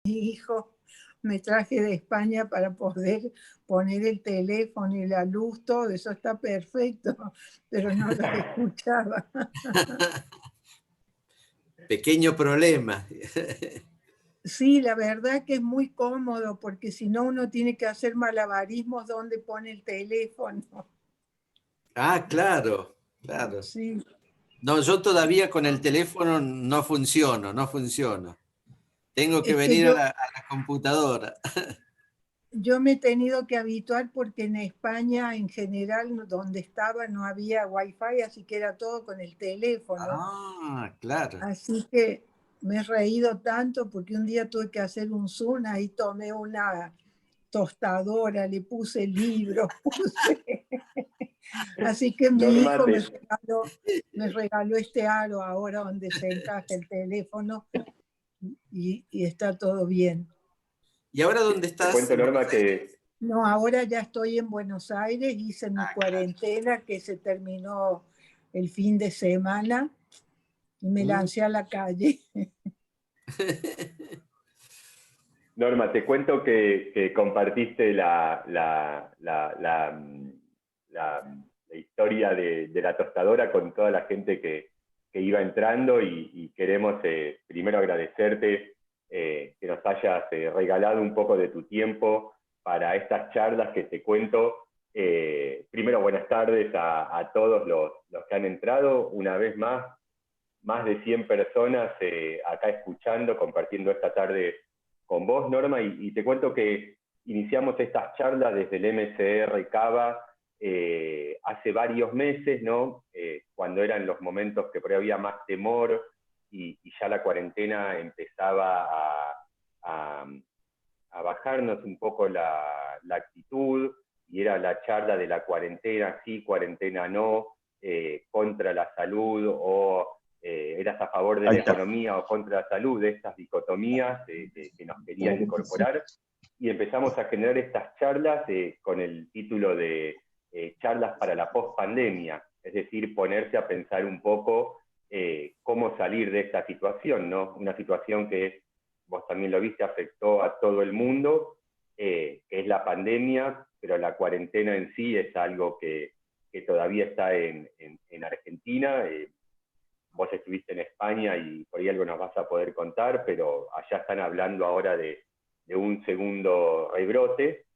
hijo me traje de España para poder poner el teléfono y la luz, todo eso está perfecto, pero no los escuchaba. Pequeño problema. Sí, la verdad que es muy cómodo, porque si no uno tiene que hacer malabarismos donde pone el teléfono. Ah, claro, claro. Sí. No, yo todavía con el teléfono no funciono. Tengo que Es que venir a la computadora. yo me he tenido que habituar porque en España en general donde estaba no había wifi, así que era todo con el teléfono. Ah, claro. Así que me he reído tanto porque un día tuve que hacer un Zoom, ahí tomé una tostadora, le puse libros, Así que mi Norma, hijo me regaló este aro ahora donde se encaja el teléfono y está todo bien. ¿Y ahora dónde te estás? cuento, ¿En Buenos Norma, que Aires? No, ahora ya estoy en Buenos Aires, hice mi Ah, claro. cuarentena que se terminó el fin de semana y me lancé a la calle. Norma, te cuento que compartiste la historia de la tostadora con toda la gente que iba entrando y queremos primero agradecerte que nos hayas regalado un poco de tu tiempo para estas charlas que te cuento. Primero, buenas tardes a todos los que han entrado. Una vez más de 100 personas acá escuchando, compartiendo esta tarde con vos, Norma, y te cuento que iniciamos estas charlas desde el MCR Cava hace varios meses, ¿no? Cuando eran los momentos que por ahí había más temor y ya la cuarentena empezaba a bajarnos un poco la actitud, y era la charla de la cuarentena sí, cuarentena no, contra la salud, o eras a favor de la economía o contra la salud, de estas dicotomías que nos querían incorporar, y empezamos a generar estas charlas con el título de charlas para la post-pandemia, es decir, ponerse a pensar un poco cómo salir de esta situación, ¿no? Una situación que vos también lo viste, afectó a todo el mundo, que es la pandemia, pero la cuarentena en sí es algo que todavía está en Argentina. Vos estuviste en España y por ahí algo nos vas a poder contar, pero allá están hablando ahora de un segundo rebrote,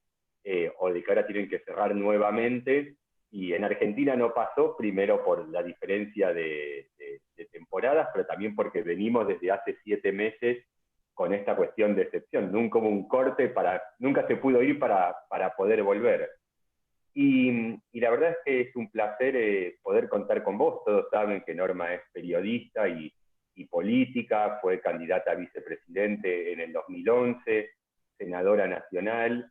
o de que ahora tienen que cerrar nuevamente, y en Argentina no pasó, primero por la diferencia de temporadas, pero también porque venimos desde hace 7 meses con esta cuestión de excepción. Nunca hubo un corte, nunca se pudo ir para poder volver. Y la verdad es que es un placer poder contar con vos. Todos saben que Norma es periodista y política, fue candidata a vicepresidente en el 2011, senadora nacional,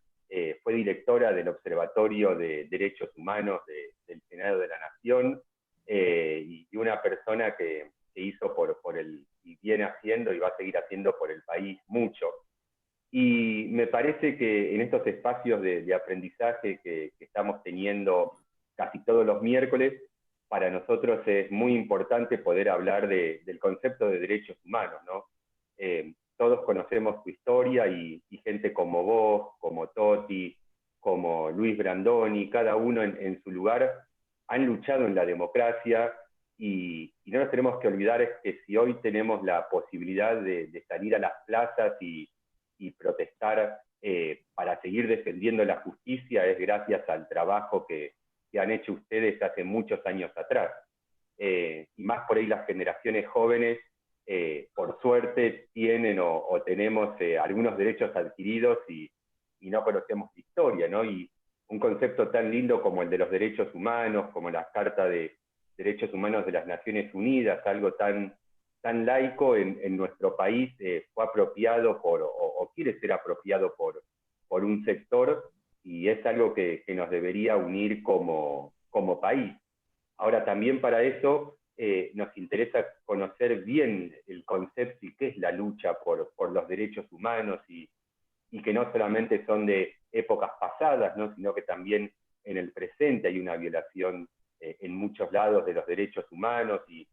fue directora del Observatorio de Derechos Humanos del Senado de la Nación, y una persona que hizo y viene haciendo y va a seguir haciendo por el país mucho. Y me parece que en estos espacios de aprendizaje que estamos teniendo casi todos los miércoles, para nosotros es muy importante poder hablar del concepto de derechos humanos, ¿no? Todos conocemos tu historia y gente como vos, como Toti, como Luis Brandoni, cada uno en su lugar han luchado en la democracia, y no nos tenemos que olvidar que si hoy tenemos la posibilidad de salir a las plazas y protestar para seguir defendiendo la justicia, es gracias al trabajo que han hecho ustedes hace muchos años atrás. Y más por ahí las generaciones jóvenes, por suerte, tienen o tenemos algunos derechos adquiridos y no conocemos la historia, ¿no? Y un concepto tan lindo como el de los derechos humanos, como la Carta de Derechos Humanos de las Naciones Unidas, algo tan laico en nuestro país, fue apropiado o quiere ser apropiado por un sector, y es algo que nos debería unir como país. Ahora, también para eso nos interesa conocer bien el concepto y qué es la lucha por los derechos humanos, y que no solamente son de épocas pasadas, ¿no? Sino que también en el presente hay una violación en muchos lados de los derechos humanos, y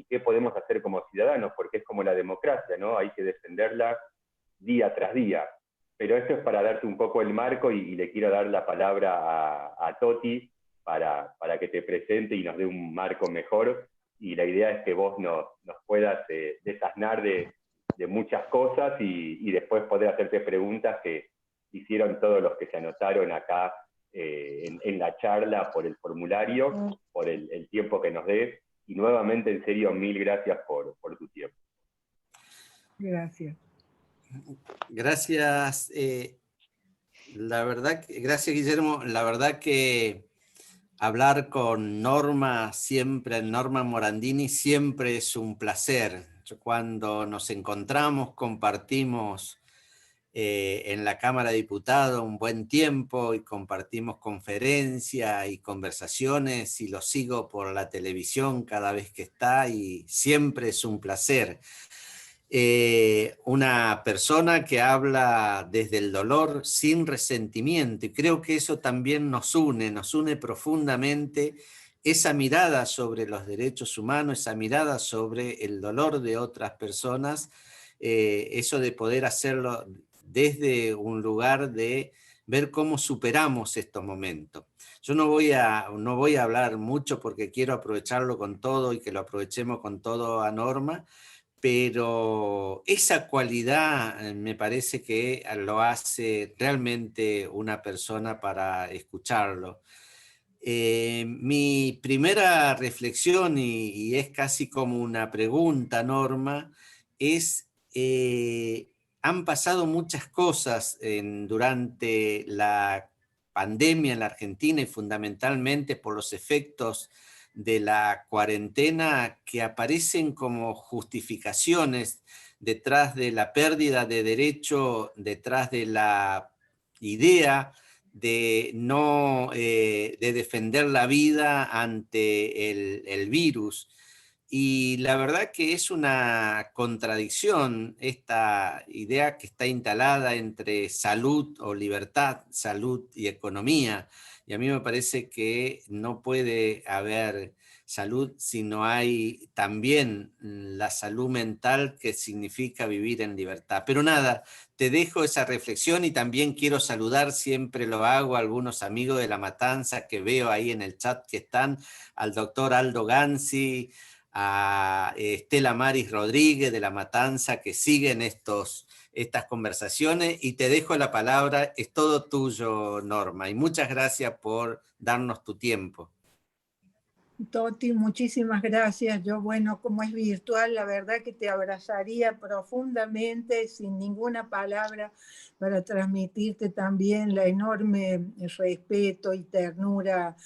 qué podemos hacer como ciudadanos, porque es como la democracia, ¿no? Hay que defenderla día tras día. Pero esto es para darte un poco el marco y le quiero dar la palabra a Toti para que te presente y nos dé un marco mejor. Y la idea es que vos nos puedas desasnar de muchas cosas y después poder hacerte preguntas que hicieron todos los que se anotaron acá en la charla por el formulario, por el tiempo que nos des. Y nuevamente, en serio, mil gracias por tu tiempo. Gracias. Gracias. La verdad, gracias, Guillermo. La verdad que hablar con Norma Morandini, siempre es un placer. Cuando nos encontramos, compartimos en la Cámara de Diputados un buen tiempo y compartimos conferencias y conversaciones y lo sigo por la televisión cada vez que está y siempre es un placer. Una persona que habla desde el dolor sin resentimiento, y creo que eso también nos une profundamente esa mirada sobre los derechos humanos, esa mirada sobre el dolor de otras personas, eso de poder hacerlo desde un lugar de ver cómo superamos estos momentos. Yo no voy a hablar mucho porque quiero aprovecharlo con todo y que lo aprovechemos con todo a Norma, pero esa cualidad me parece que lo hace realmente una persona para escucharlo. Mi primera reflexión, y es casi como una pregunta, Norma, es, han pasado muchas cosas durante la pandemia en la Argentina y fundamentalmente por los efectos de la cuarentena que aparecen como justificaciones detrás de la pérdida de derecho, detrás de la idea de no de defender la vida ante el virus. Y la verdad que es una contradicción esta idea que está instalada entre salud o libertad, salud y economía. Y a mí me parece que no puede haber salud si no hay también la salud mental, que significa vivir en libertad. Pero nada, te dejo esa reflexión y también quiero saludar, siempre lo hago, a algunos amigos de La Matanza que veo ahí en el chat que están, al doctor Aldo Gansi, a Estela Maris Rodríguez de La Matanza, que siguen estas conversaciones, y te dejo la palabra, es todo tuyo, Norma, y muchas gracias por darnos tu tiempo. Toti, muchísimas gracias. Yo, bueno, como es virtual, la verdad que te abrazaría profundamente, sin ninguna palabra, para transmitirte también la enorme respeto y ternura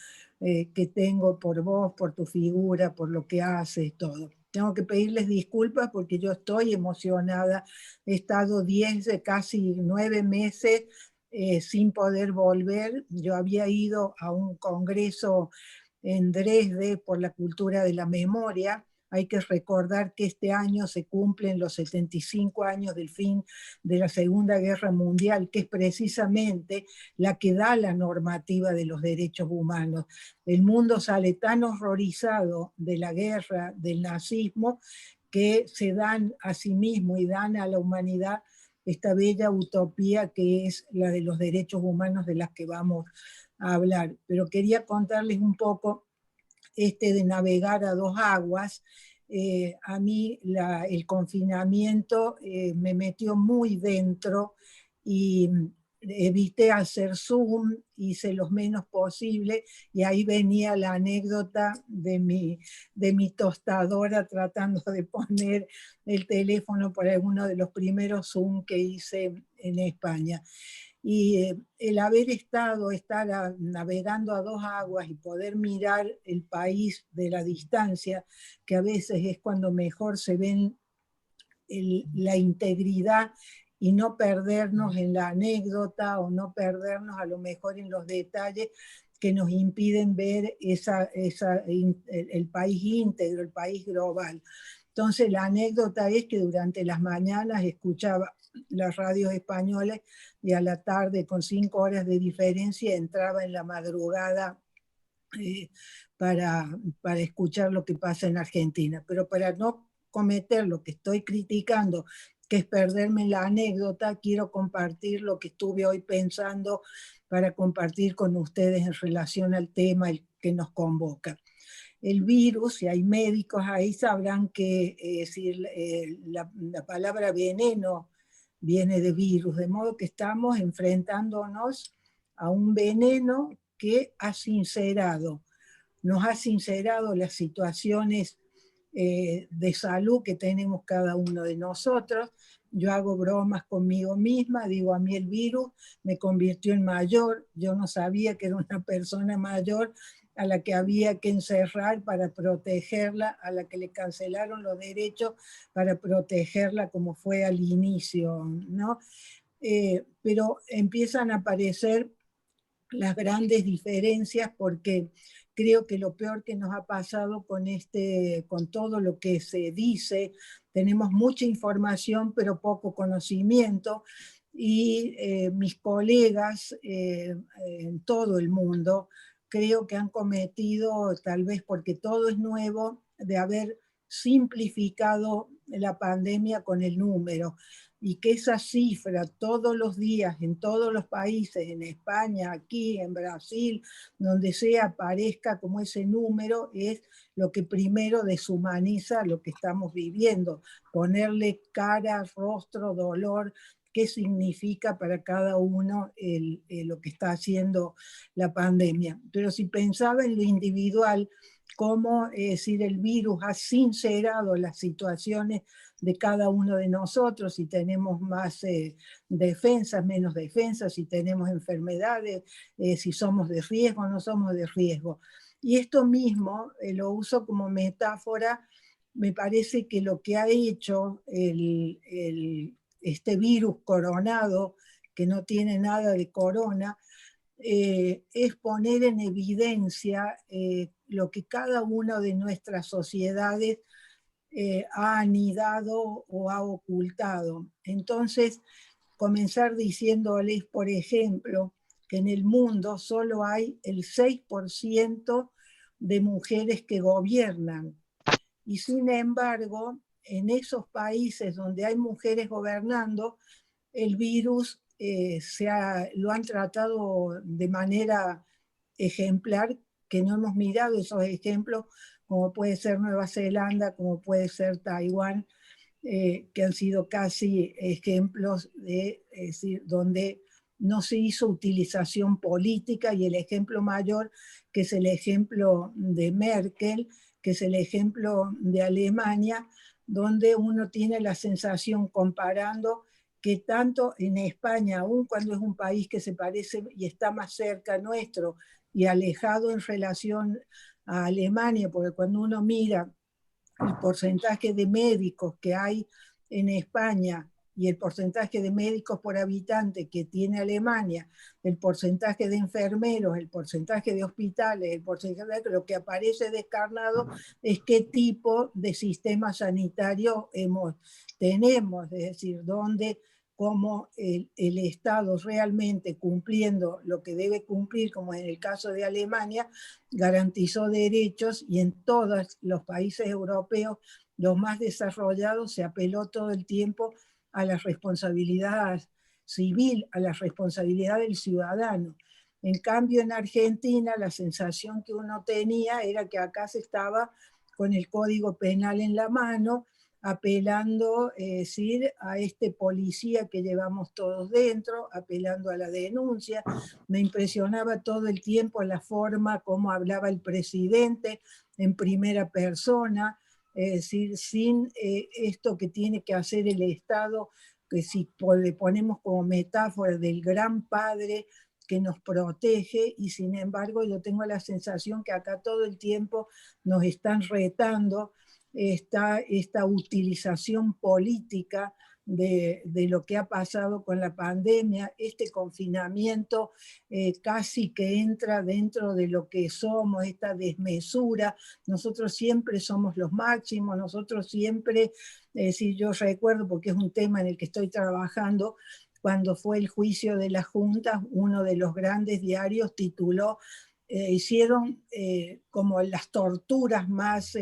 que tengo por vos, por tu figura, por lo que haces, todo. Tengo que pedirles disculpas porque yo estoy emocionada. He estado 10, casi 9 meses sin poder volver. Yo había ido a un congreso en Dresde por la cultura de la memoria. Hay que recordar que este año se cumplen los 75 años del fin de la Segunda Guerra Mundial, que es precisamente la que da la normativa de los derechos humanos. El mundo sale tan horrorizado de la guerra, del nazismo, que se dan a sí mismo y dan a la humanidad esta bella utopía que es la de los derechos humanos, de las que vamos a hablar. Pero quería contarles un poco de navegar a dos aguas. A mí el confinamiento me metió muy dentro y evité hacer Zoom, hice lo menos posible, y ahí venía la anécdota de mi tostadora tratando de poner el teléfono para uno de los primeros Zoom que hice en España. Y el haber estar navegando a dos aguas y poder mirar el país de la distancia, que a veces es cuando mejor se ven la integridad, y no perdernos en la anécdota o no perdernos a lo mejor en los detalles que nos impiden ver el país íntegro, el país global. Entonces la anécdota es que durante las mañanas escuchaba las radios españolas y a la tarde, con 5 horas de diferencia, entraba en la madrugada para escuchar lo que pasa en Argentina. Pero para no cometer lo que estoy criticando, que es perderme en la anécdota, quiero compartir lo que estuve hoy pensando para compartir con ustedes en relación al tema que nos convoca. El virus, si hay médicos ahí, sabrán que la palabra veneno viene de virus, de modo que estamos enfrentándonos a un veneno que nos ha sincerado las situaciones de salud que tenemos cada uno de nosotros. Yo hago bromas conmigo misma, digo, a mí el virus me convirtió en mayor, yo no sabía que era una persona mayor a la que había que encerrar para protegerla, a la que le cancelaron los derechos para protegerla como fue al inicio, ¿no? Pero empiezan a aparecer las grandes diferencias porque creo que lo peor que nos ha pasado con todo lo que se dice, tenemos mucha información pero poco conocimiento, y mis colegas en todo el mundo creo que han cometido, tal vez porque todo es nuevo, de haber simplificado la pandemia con el número, y que esa cifra todos los días en todos los países, en España, aquí, en Brasil, donde sea, aparezca como ese número, es lo que primero deshumaniza lo que estamos viviendo, ponerle cara, rostro, dolor, qué significa para cada uno lo que está haciendo la pandemia. Pero si pensaba en lo individual, cómo el virus ha sincerado las situaciones de cada uno de nosotros, si tenemos más defensas, menos defensas, si tenemos enfermedades, si somos de riesgo o no somos de riesgo. Y esto mismo lo uso como metáfora. Me parece que lo que ha hecho este virus coronado, que no tiene nada de corona, es poner en evidencia lo que cada una de nuestras sociedades ha anidado o ha ocultado. Entonces, comenzar diciéndoles, por ejemplo, que en el mundo solo hay el 6% de mujeres que gobiernan. Y sin embargo, en esos países donde hay mujeres gobernando, el virus lo han tratado de manera ejemplar, que no hemos mirado esos ejemplos, como puede ser Nueva Zelanda, como puede ser Taiwán, que han sido casi ejemplos donde no se hizo utilización política, y el ejemplo mayor, que es el ejemplo de Merkel, que es el ejemplo de Alemania, donde uno tiene la sensación, comparando, que tanto en España, aun cuando es un país que se parece y está más cerca nuestro y alejado en relación a Alemania, porque cuando uno mira el porcentaje de médicos que hay en España y el porcentaje de médicos por habitante que tiene Alemania, el porcentaje de enfermeros, el porcentaje de hospitales, el porcentaje, lo que aparece descarnado es qué tipo de sistema sanitario tenemos, es decir, donde como el Estado realmente, cumpliendo lo que debe cumplir, como en el caso de Alemania, garantizó derechos, y en todos los países europeos, los más desarrollados, se apeló todo el tiempo a la responsabilidad civil, a la responsabilidad del ciudadano. En cambio, en Argentina, la sensación que uno tenía era que acá se estaba con el Código Penal en la mano, apelando a este policía que llevamos todos dentro, apelando a la denuncia. Me impresionaba todo el tiempo la forma como hablaba el presidente en primera persona, sin esto que tiene que hacer el Estado, que si le ponemos como metáfora del gran padre que nos protege, y sin embargo yo tengo la sensación que acá todo el tiempo nos están retando esta utilización política de lo que ha pasado con la pandemia, este confinamiento casi que entra dentro de lo que somos, esta desmesura. Nosotros siempre somos los máximos, nosotros siempre, si yo recuerdo, porque es un tema en el que estoy trabajando, cuando fue el juicio de las juntas, uno de los grandes diarios tituló hicieron como las torturas más,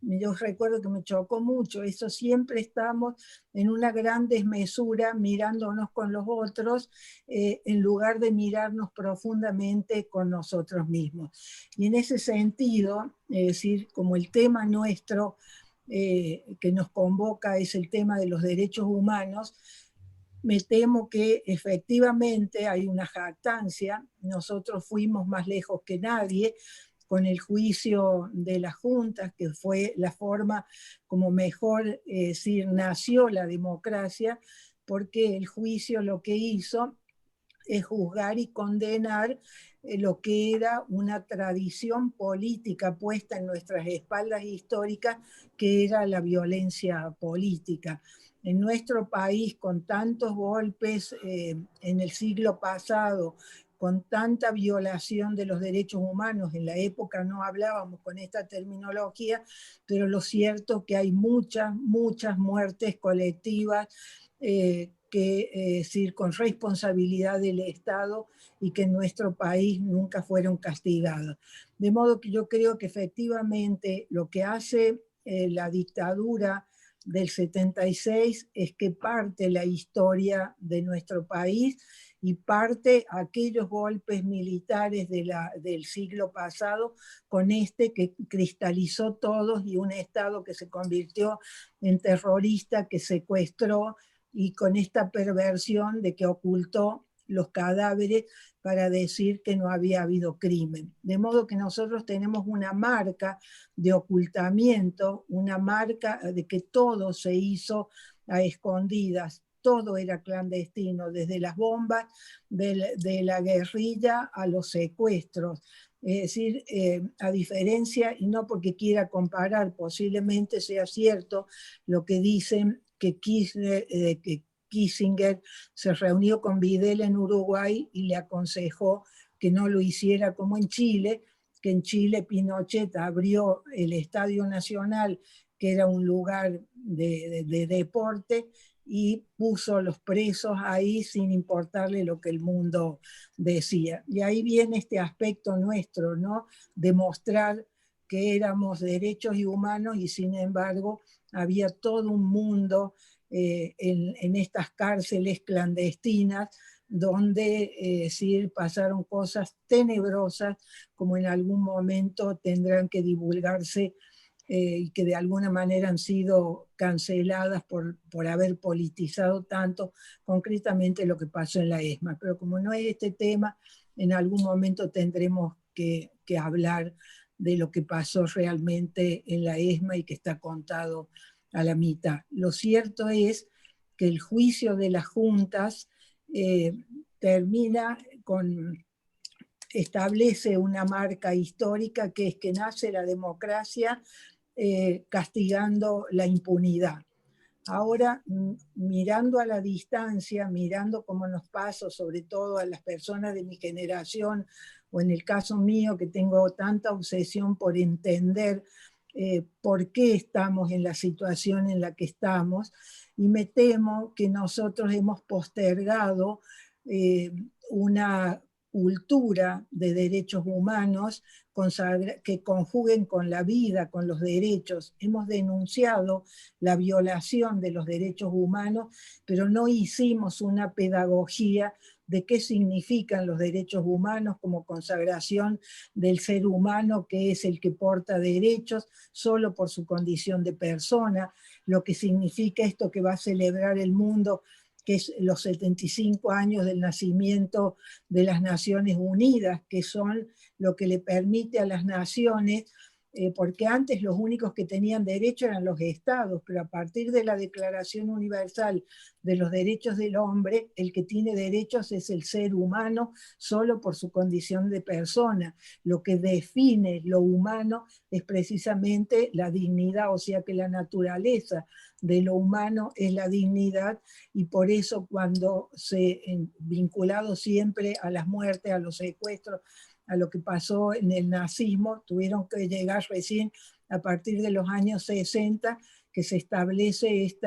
yo recuerdo que me chocó mucho, eso siempre estamos en una gran desmesura mirándonos con los otros en lugar de mirarnos profundamente con nosotros mismos. Y en ese sentido, es decir, como el tema nuestro que nos convoca es el tema de los derechos humanos, me temo que efectivamente hay una jactancia. Nosotros fuimos más lejos que nadie con el juicio de las juntas, que fue la forma como mejor decir, nació la democracia, porque el juicio lo que hizo es juzgar y condenar lo que era una tradición política puesta en nuestras espaldas históricas, que era la violencia política. En nuestro país, con tantos golpes en el siglo pasado, con tanta violación de los derechos humanos, en la época no hablábamos con esta terminología, pero lo cierto es que hay muchas muertes colectivas decir, con responsabilidad del Estado y que en nuestro país nunca fueron castigados. De modo que yo creo que efectivamente lo que hace la dictadura del 76 es que parte la historia de nuestro país y parte aquellos golpes militares del siglo pasado con que cristalizó todos y un Estado que se convirtió en terrorista, que secuestró y con esta perversión de que ocultó los cadáveres para decir que no había habido crimen. De modo que nosotros tenemos una marca de ocultamiento, una marca de que todo se hizo a escondidas, todo era clandestino, desde las bombas de la guerrilla a los secuestros. Es decir, a diferencia, y no porque quiera comparar, posiblemente sea cierto lo que dicen que Kissinger se reunió con Videla en Uruguay y le aconsejó que no lo hiciera como en Chile, que en Chile Pinochet abrió el Estadio Nacional, que era un lugar de deporte, y puso los presos ahí sin importarle lo que el mundo decía. Y ahí viene este aspecto nuestro, ¿no? Demostrar que éramos derechos y humanos y sin embargo había todo un mundo en estas cárceles clandestinas donde sí, pasaron cosas tenebrosas como en algún momento tendrán que divulgarse y que de alguna manera han sido canceladas por haber politizado tanto, concretamente lo que pasó en la ESMA. Pero como no es este tema, en algún momento tendremos que hablar de lo que pasó realmente en la ESMA y que está contado a la mitad. Lo cierto es que el juicio de las juntas termina establece una marca histórica que es que nace la democracia castigando la impunidad. Ahora, mirando a la distancia, mirando cómo nos pasa, sobre todo a las personas de mi generación, o en el caso mío que tengo tanta obsesión por entender por qué estamos en la situación en la que estamos, y me temo que nosotros hemos postergado una cultura de derechos humanos que conjuguen con la vida, con los derechos. Hemos denunciado la violación de los derechos humanos, pero no hicimos una pedagogía de qué significan los derechos humanos como consagración del ser humano, que es el que porta derechos solo por su condición de persona, lo que significa esto que va a celebrar el mundo, que es los 75 años del nacimiento de las Naciones Unidas, que son lo que le permite a las naciones, porque antes los únicos que tenían derecho eran los estados, pero a partir de la Declaración Universal de los Derechos del Hombre, el que tiene derechos es el ser humano solo por su condición de persona. Lo que define lo humano es precisamente la dignidad, o sea que la naturaleza de lo humano es la dignidad, y por eso cuando vinculado siempre a las muertes, a los secuestros, a lo que pasó en el nazismo, tuvieron que llegar recién a partir de los años 60, que se establece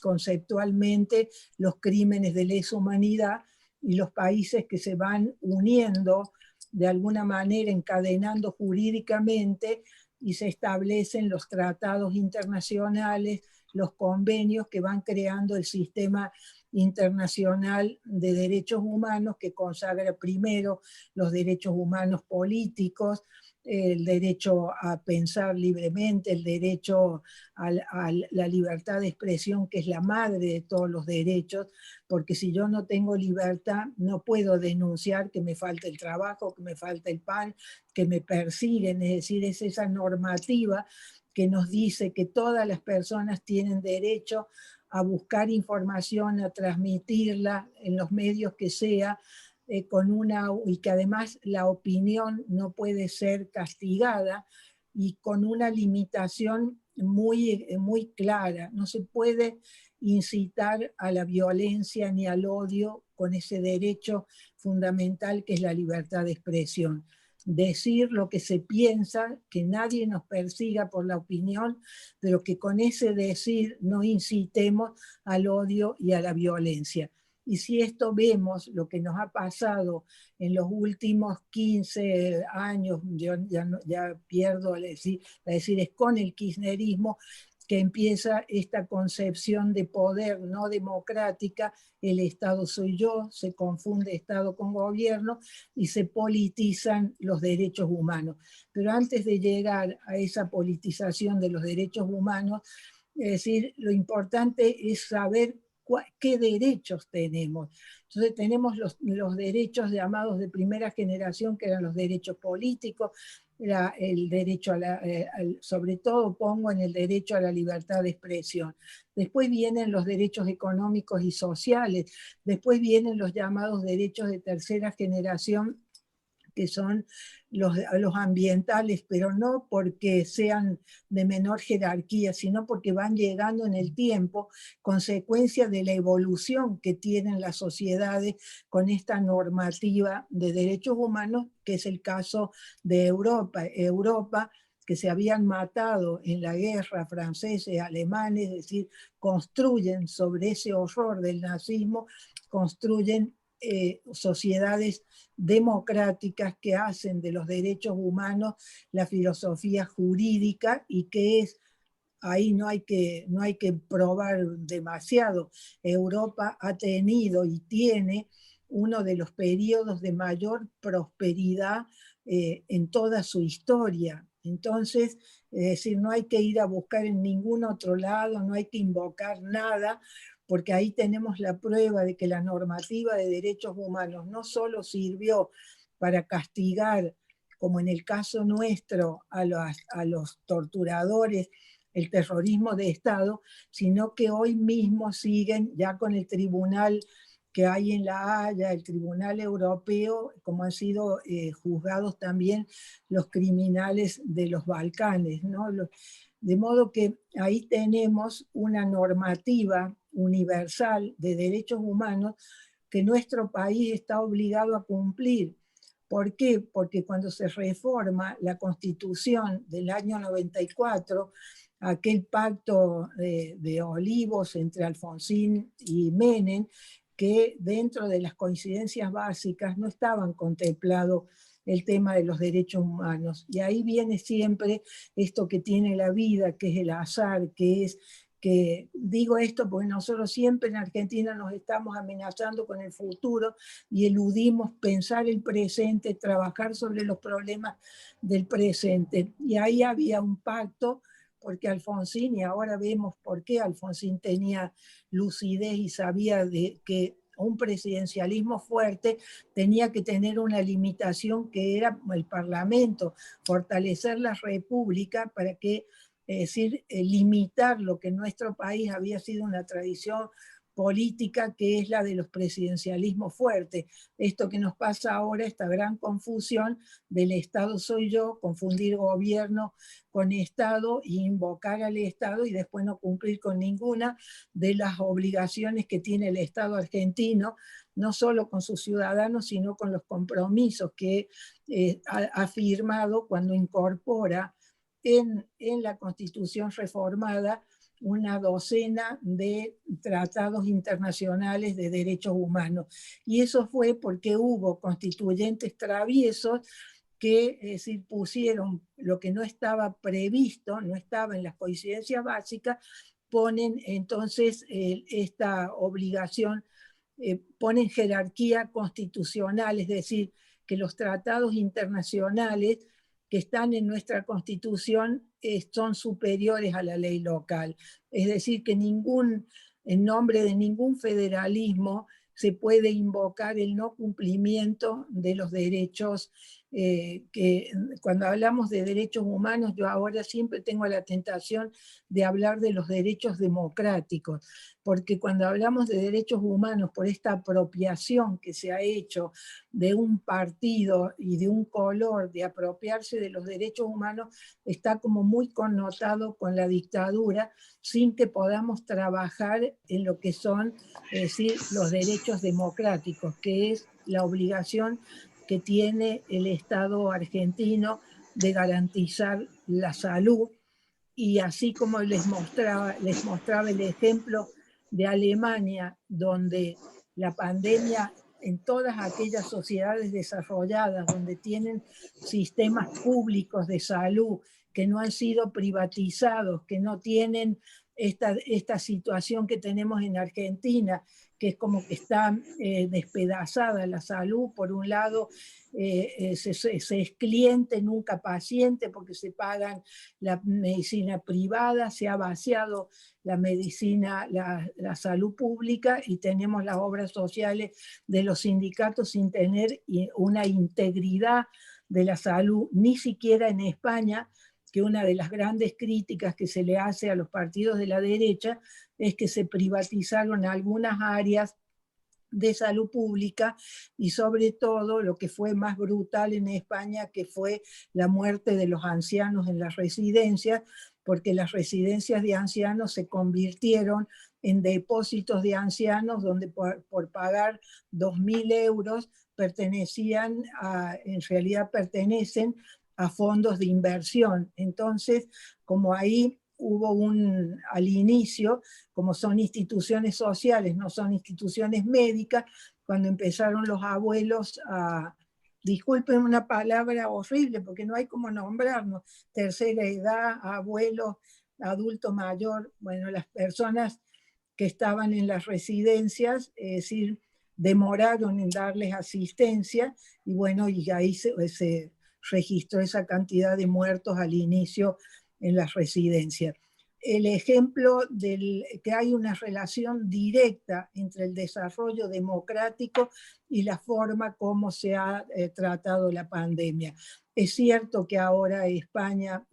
conceptualmente los crímenes de lesa humanidad, y los países que se van uniendo de alguna manera encadenando jurídicamente y se establecen los tratados internacionales, los convenios que van creando el sistema internacional de derechos humanos que consagra primero los derechos humanos políticos, el derecho a pensar libremente, el derecho a la libertad de expresión, que es la madre de todos los derechos, porque si yo no tengo libertad, no puedo denunciar que me falta el trabajo, que me falta el pan, que me persiguen. Es decir, es esa normativa que nos dice que todas las personas tienen derecho a buscar información, a transmitirla en los medios que sea, y que además la opinión no puede ser castigada y con una limitación muy clara. No se puede incitar a la violencia ni al odio con ese derecho fundamental que es la libertad de expresión. Decir lo que se piensa, que nadie nos persiga por la opinión, pero que con ese decir no incitemos al odio y a la violencia. Y si esto vemos lo que nos ha pasado en los últimos 15 años, yo ya pierdo a decir, es con el kirchnerismo, que empieza esta concepción de poder no democrática, el Estado soy yo, se confunde Estado con gobierno y se politizan los derechos humanos. Pero antes de llegar a esa politización de los derechos humanos, es decir, lo importante es saber qué derechos tenemos. Entonces tenemos los derechos llamados de primera generación, que eran los derechos políticos, el derecho sobre todo pongo en el derecho a la libertad de expresión. Después vienen los derechos económicos y sociales, después vienen los llamados derechos de tercera generación, que son los ambientales, pero no porque sean de menor jerarquía, sino porque van llegando en el tiempo, consecuencia de la evolución que tienen las sociedades con esta normativa de derechos humanos, que es el caso de Europa. Europa, que se habían matado en la guerra franceses, alemanes, es decir, construyen sobre ese horror del nazismo, construyen sociedades democráticas que hacen de los derechos humanos la filosofía jurídica y que es, ahí no hay que probar demasiado. Europa ha tenido y tiene uno de los periodos de mayor prosperidad en toda su historia. Entonces, es decir, no hay que ir a buscar en ningún otro lado, no hay que invocar nada, porque ahí tenemos la prueba de que la normativa de derechos humanos no solo sirvió para castigar, como en el caso nuestro, a los torturadores, el terrorismo de Estado, sino que hoy mismo siguen ya con el tribunal que hay en La Haya, el Tribunal Europeo, como han sido juzgados también los criminales de los Balcanes, ¿no? De modo que ahí tenemos una normativa universal de derechos humanos que nuestro país está obligado a cumplir. ¿Por qué? Porque cuando se reforma la Constitución del año 94, aquel pacto de Olivos entre Alfonsín y Menem, que dentro de las coincidencias básicas no estaban contemplados el tema de los derechos humanos. Y ahí viene siempre esto que tiene la vida, que es el azar, que es que digo esto porque nosotros siempre en Argentina nos estamos amenazando con el futuro y eludimos pensar el presente, trabajar sobre los problemas del presente. Y ahí había un pacto, porque Alfonsín, y ahora vemos por qué Alfonsín tenía lucidez y sabía que un presidencialismo fuerte tenía que tener una limitación que era el Parlamento, fortalecer la República para que, es decir, limitar lo que en nuestro país había sido una tradición política, que es la de los presidencialismos fuertes. Esto que nos pasa ahora, esta gran confusión del Estado soy yo, confundir gobierno con Estado e invocar al Estado y después no cumplir con ninguna de las obligaciones que tiene el Estado argentino, no solo con sus ciudadanos, sino con los compromisos que ha firmado cuando incorpora en la Constitución reformada una docena de tratados internacionales de derechos humanos. Y eso fue porque hubo constituyentes traviesos que, es decir, pusieron lo que no estaba previsto, no estaba en las coincidencias básicas, ponen entonces esta obligación, ponen jerarquía constitucional, es decir, que los tratados internacionales que están en nuestra Constitución son superiores a la ley local. Es decir, que en nombre de ningún federalismo se puede invocar el no cumplimiento de los derechos, que cuando hablamos de derechos humanos, yo ahora siempre tengo la tentación de hablar de los derechos democráticos, porque cuando hablamos de derechos humanos, por esta apropiación que se ha hecho de un partido y de un color, de apropiarse de los derechos humanos, está como muy connotado con la dictadura, sin que podamos trabajar en lo que son, es decir, los derechos democráticos, que es la obligación que tiene el Estado argentino de garantizar la salud. Y así como les mostraba el ejemplo de Alemania, donde la pandemia en todas aquellas sociedades desarrolladas, donde tienen sistemas públicos de salud que no han sido privatizados, que no tienen esta situación que tenemos en Argentina, que es como que está despedazada la salud. Por un lado, se es cliente, nunca paciente, porque se pagan la medicina privada, se ha vaciado la medicina, la salud pública, y tenemos las obras sociales de los sindicatos sin tener una integridad de la salud, ni siquiera en España, que una de las grandes críticas que se le hace a los partidos de la derecha es que se privatizaron algunas áreas de salud pública, y sobre todo lo que fue más brutal en España, que fue la muerte de los ancianos en las residencias, porque las residencias de ancianos se convirtieron en depósitos de ancianos donde por pagar 2.000 euros en realidad pertenecen a fondos de inversión. Entonces, como ahí hubo al inicio, como son instituciones sociales, no son instituciones médicas, cuando empezaron los abuelos disculpen una palabra horrible porque no hay como nombrarnos, tercera edad, abuelos, adulto mayor, bueno, las personas que estaban en las residencias, es decir, demoraron en darles asistencia, y bueno, y ahí se registró esa cantidad de muertos al inicio en las residencias. El ejemplo que hay una relación directa entre el desarrollo democrático y la forma como se ha tratado la pandemia. Es cierto que ahora España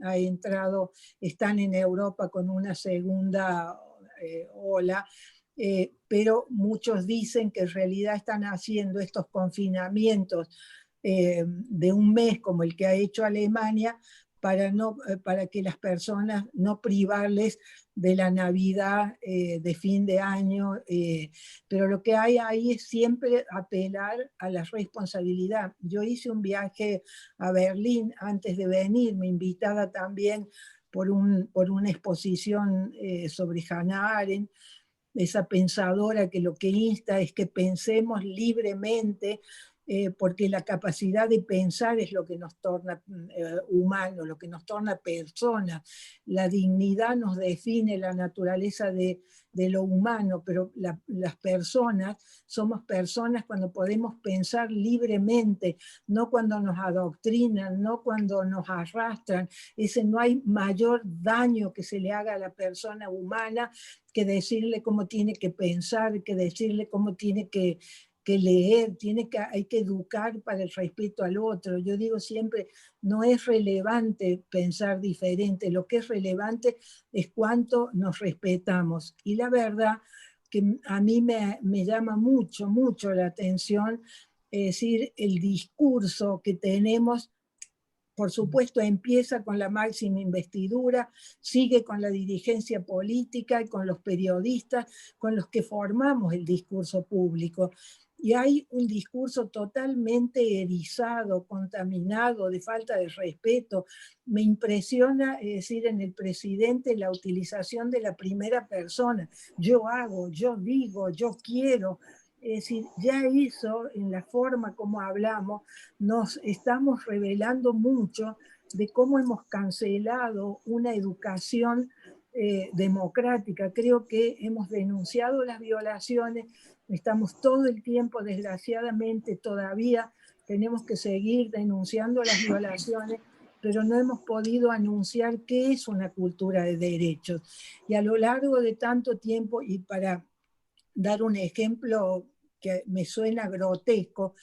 están en Europa con una segunda ola, pero muchos dicen que en realidad están haciendo estos confinamientos de un mes como el que ha hecho Alemania para que las personas no privarles de la Navidad de fin de año, pero lo que hay ahí es siempre apelar a la responsabilidad. Yo hice un viaje a Berlín antes de venir, me invitada también por una exposición sobre Hannah Arendt, esa pensadora que lo que insta es que pensemos libremente, porque la capacidad de pensar es lo que nos torna humanos, lo que nos torna personas. La dignidad nos define la naturaleza de lo humano, pero las personas somos personas cuando podemos pensar libremente, no cuando nos adoctrinan, no cuando nos arrastran. No hay mayor daño que se le haga a la persona humana que decirle cómo tiene que pensar, que decirle cómo tiene que leer, hay que educar para el respeto al otro. Yo digo siempre, no es relevante pensar diferente, lo que es relevante es cuánto nos respetamos. Y la verdad que a mí me llama mucho, mucho la atención, es decir, el discurso que tenemos. Por supuesto, empieza con la máxima investidura, sigue con la dirigencia política y con los periodistas, con los que formamos el discurso público. y hay un discurso totalmente erizado, contaminado, de falta de respeto. Me impresiona, es decir, en el presidente la utilización de la primera persona. Yo hago, yo digo, yo quiero. Es decir, ya eso, en la forma como hablamos, nos estamos revelando mucho de cómo hemos cancelado una educación democrática. Creo que hemos denunciado las violaciones, estamos todo el tiempo, desgraciadamente, todavía tenemos que seguir denunciando las violaciones, pero no hemos podido anunciar qué es una cultura de derechos. Y a lo largo de tanto tiempo, y para dar un ejemplo que me suena grotesco,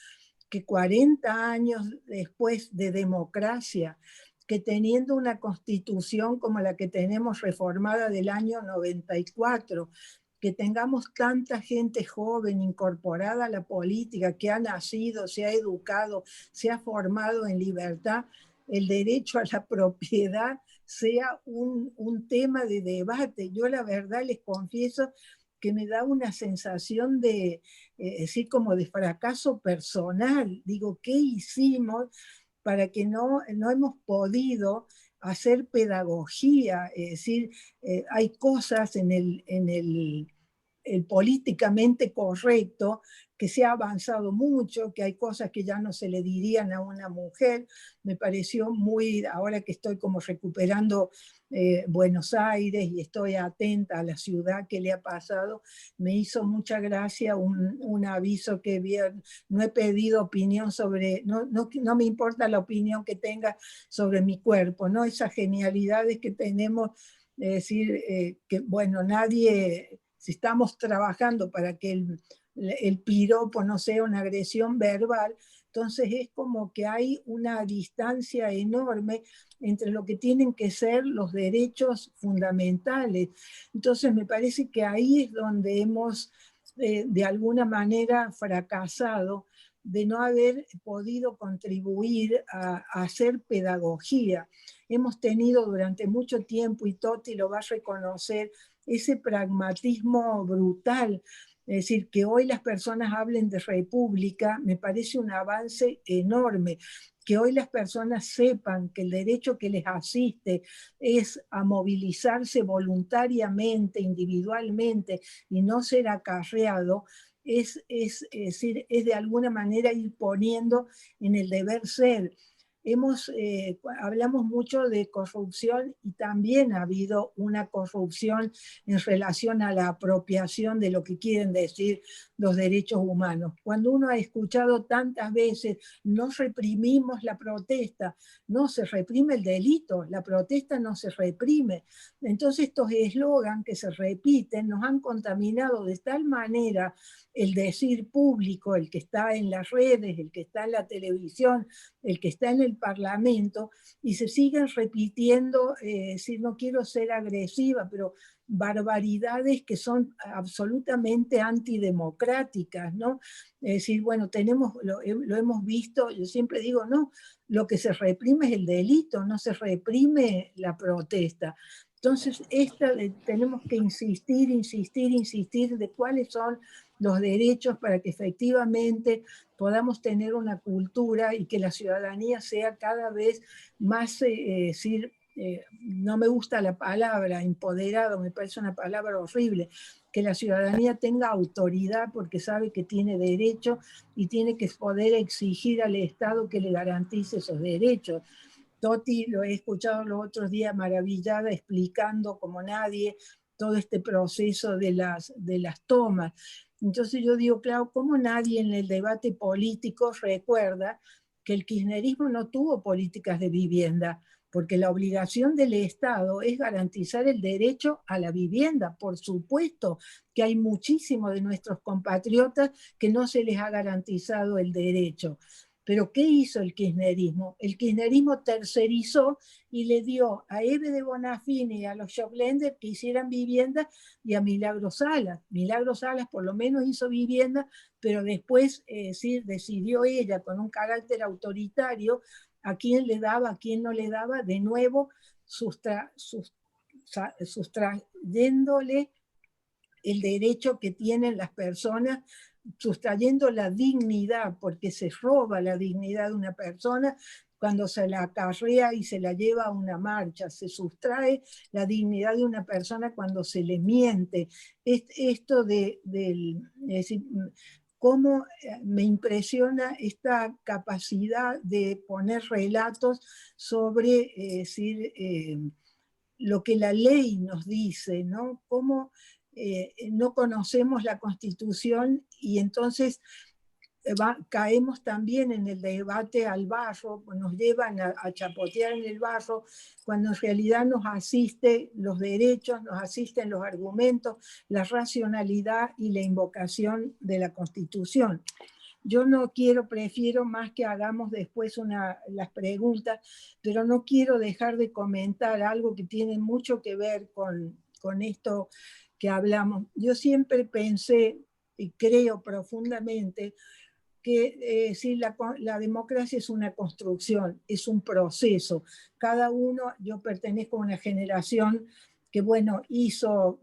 que 40 años después de democracia, que teniendo una constitución como la que tenemos reformada del año 94, que tengamos tanta gente joven incorporada a la política, que ha nacido, se ha educado, se ha formado en libertad, el derecho a la propiedad sea un tema de debate. Yo la verdad les confieso que me da una sensación de, decir, como de fracaso personal. Digo, ¿qué hicimos para que no hemos podido hacer pedagogía? Es decir, hay cosas en el políticamente correcto, que se ha avanzado mucho, que hay cosas que ya no se le dirían a una mujer. Me pareció muy, ahora que estoy como recuperando Buenos Aires y estoy atenta a la ciudad que le ha pasado, me hizo mucha gracia un aviso que vi. No he pedido opinión sobre, no me importa la opinión que tenga sobre mi cuerpo, ¿no? Esas genialidades que tenemos, es decir, que bueno, nadie, si estamos trabajando para que el piropo no sea una agresión verbal, entonces es como que hay una distancia enorme entre lo que tienen que ser los derechos fundamentales. Entonces me parece que ahí es donde hemos de alguna manera fracasado, de no haber podido contribuir a hacer pedagogía. Hemos tenido durante mucho tiempo, y Toti lo va a reconocer, ese pragmatismo brutal. Es decir, que hoy las personas hablen de república me parece un avance enorme. Que hoy las personas sepan que el derecho que les asiste es a movilizarse voluntariamente, individualmente, y no ser acarreado, es decir, es de alguna manera ir poniendo en el deber ser. Hablamos mucho de corrupción, y también ha habido una corrupción en relación a la apropiación de lo que quieren decir los derechos humanos. Cuando uno ha escuchado tantas veces, no reprimimos la protesta, no se reprime el delito, la protesta no se reprime. Entonces estos eslogans que se repiten nos han contaminado de tal manera el decir público, el que está en las redes, el que está en la televisión, el que está en el Parlamento, y se siguen repitiendo, si no quiero ser agresiva, pero barbaridades que son absolutamente antidemocráticas, ¿no? Es decir, bueno, lo hemos visto, yo siempre digo, no, lo que se reprime es el delito, no se reprime la protesta. Entonces, tenemos que insistir, insistir, insistir de cuáles son los derechos para que efectivamente podamos tener una cultura y que la ciudadanía sea cada vez más, no me gusta la palabra empoderado, me parece una palabra horrible, que la ciudadanía tenga autoridad porque sabe que tiene derecho y tiene que poder exigir al Estado que le garantice esos derechos. Toti, lo he escuchado los otros días maravillada explicando como nadie todo este proceso de las tomas. Entonces yo digo, claro, ¿cómo nadie en el debate político recuerda que el kirchnerismo no tuvo políticas de vivienda? Porque la obligación del Estado es garantizar el derecho a la vivienda. Por supuesto que hay muchísimos de nuestros compatriotas que no se les ha garantizado el derecho. Pero ¿qué hizo el kirchnerismo? El kirchnerismo tercerizó y le dio a Eve de Bonafini y a los Shoplender que hicieran vivienda, y a Milagro Salas. Milagro Salas por lo menos hizo vivienda, pero después sí, decidió ella con un carácter autoritario a quién le daba, a quién no le daba, de nuevo sustrayéndole el derecho que tienen las personas sustrayendo la dignidad, porque se roba la dignidad de una persona cuando se la acarrea y se la lleva a una marcha, se sustrae la dignidad de una persona cuando se le miente. Esto es decir, cómo me impresiona esta capacidad de poner relatos sobre decir, lo que la ley nos dice, ¿no? Cómo no conocemos la Constitución y entonces caemos también en el debate al barro, nos llevan a chapotear en el barro, cuando en realidad nos asiste los derechos, nos asisten los argumentos, la racionalidad y la invocación de la Constitución. Yo no prefiero más que hagamos después las preguntas, pero no quiero dejar de comentar algo que tiene mucho que ver con esto que hablamos. Yo siempre pensé y creo profundamente que sí, la democracia es una construcción, es un proceso. Cada uno, yo pertenezco a una generación que, bueno, hizo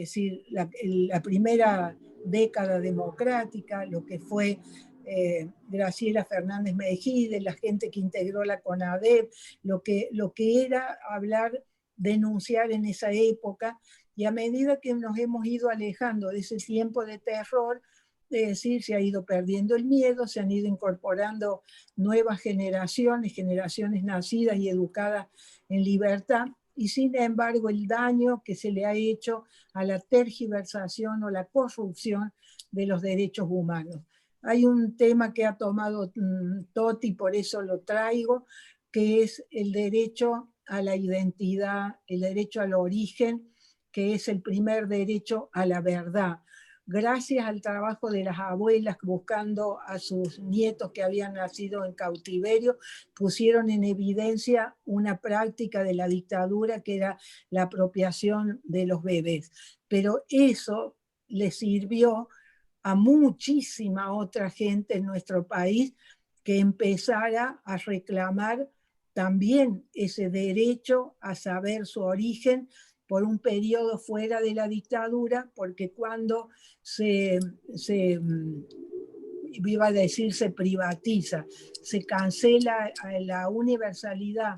sí, la primera década democrática, lo que fue Graciela Fernández Mejide, la gente que integró la CONADEP, lo que era hablar, denunciar en esa época, y a medida que nos hemos ido alejando de ese tiempo de terror, es decir, se ha ido perdiendo el miedo, se han ido incorporando nuevas generaciones nacidas y educadas en libertad, y sin embargo el daño que se le ha hecho a la tergiversación o la corrupción de los derechos humanos. Hay un tema que ha tomado Toti, por eso lo traigo, que es el derecho a la identidad, el derecho al origen, que es el primer derecho a la verdad. Gracias al trabajo de las abuelas buscando a sus nietos que habían nacido en cautiverio, pusieron en evidencia una práctica de la dictadura que era la apropiación de los bebés. Pero eso le sirvió a muchísima otra gente en nuestro país que empezara a reclamar también ese derecho a saber su origen por un periodo fuera de la dictadura, porque cuando iba a decir se privatiza, se cancela la universalidad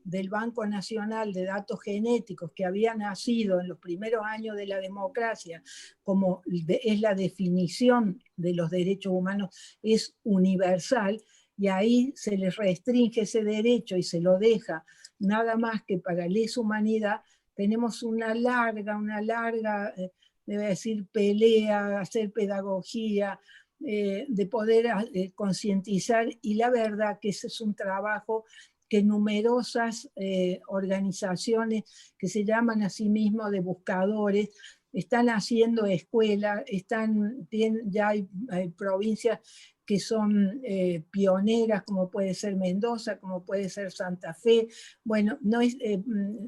del Banco Nacional de Datos Genéticos, que había nacido en los primeros años de la democracia, como es la definición de los derechos humanos, es universal, y ahí se les restringe ese derecho y se lo deja nada más que para lesa humanidad. Tenemos una larga, debe decir, pelea, hacer pedagogía, de poder concientizar, y la verdad que ese es un trabajo que numerosas organizaciones que se llaman a sí mismos de buscadores están haciendo escuelas, ya hay provincias que son pioneras, como puede ser Mendoza, como puede ser Santa Fe. Bueno,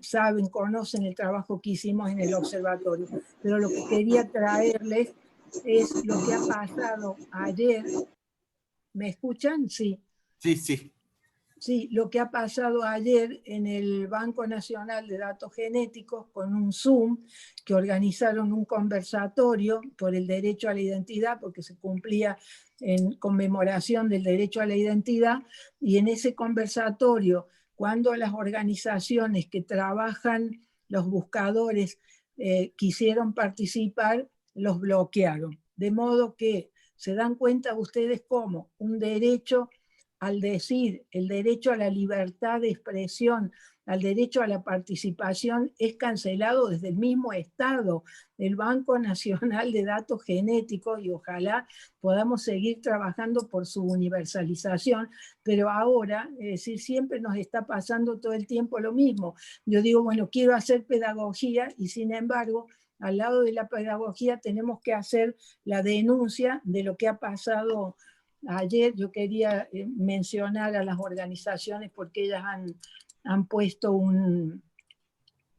saben, conocen el trabajo que hicimos en el observatorio, pero lo que quería traerles es lo que ha pasado ayer. ¿Me escuchan? Sí. Sí, sí. Sí, lo que ha pasado ayer en el Banco Nacional de Datos Genéticos con un Zoom, que organizaron un conversatorio por el derecho a la identidad, porque se cumplía en conmemoración del derecho a la identidad, y en ese conversatorio, cuando las organizaciones que trabajan, los buscadores, quisieron participar, los bloquearon. De modo que se dan cuenta ustedes cómo un derecho, al decir el derecho a la libertad de expresión, al derecho a la participación, es cancelado desde el mismo Estado, el Banco Nacional de Datos Genéticos, y ojalá podamos seguir trabajando por su universalización, pero ahora, es decir, siempre nos está pasando todo el tiempo lo mismo. Yo digo, bueno, quiero hacer pedagogía y sin embargo, al lado de la pedagogía tenemos que hacer la denuncia de lo que ha pasado ayer. Yo quería mencionar a las organizaciones porque ellas han puesto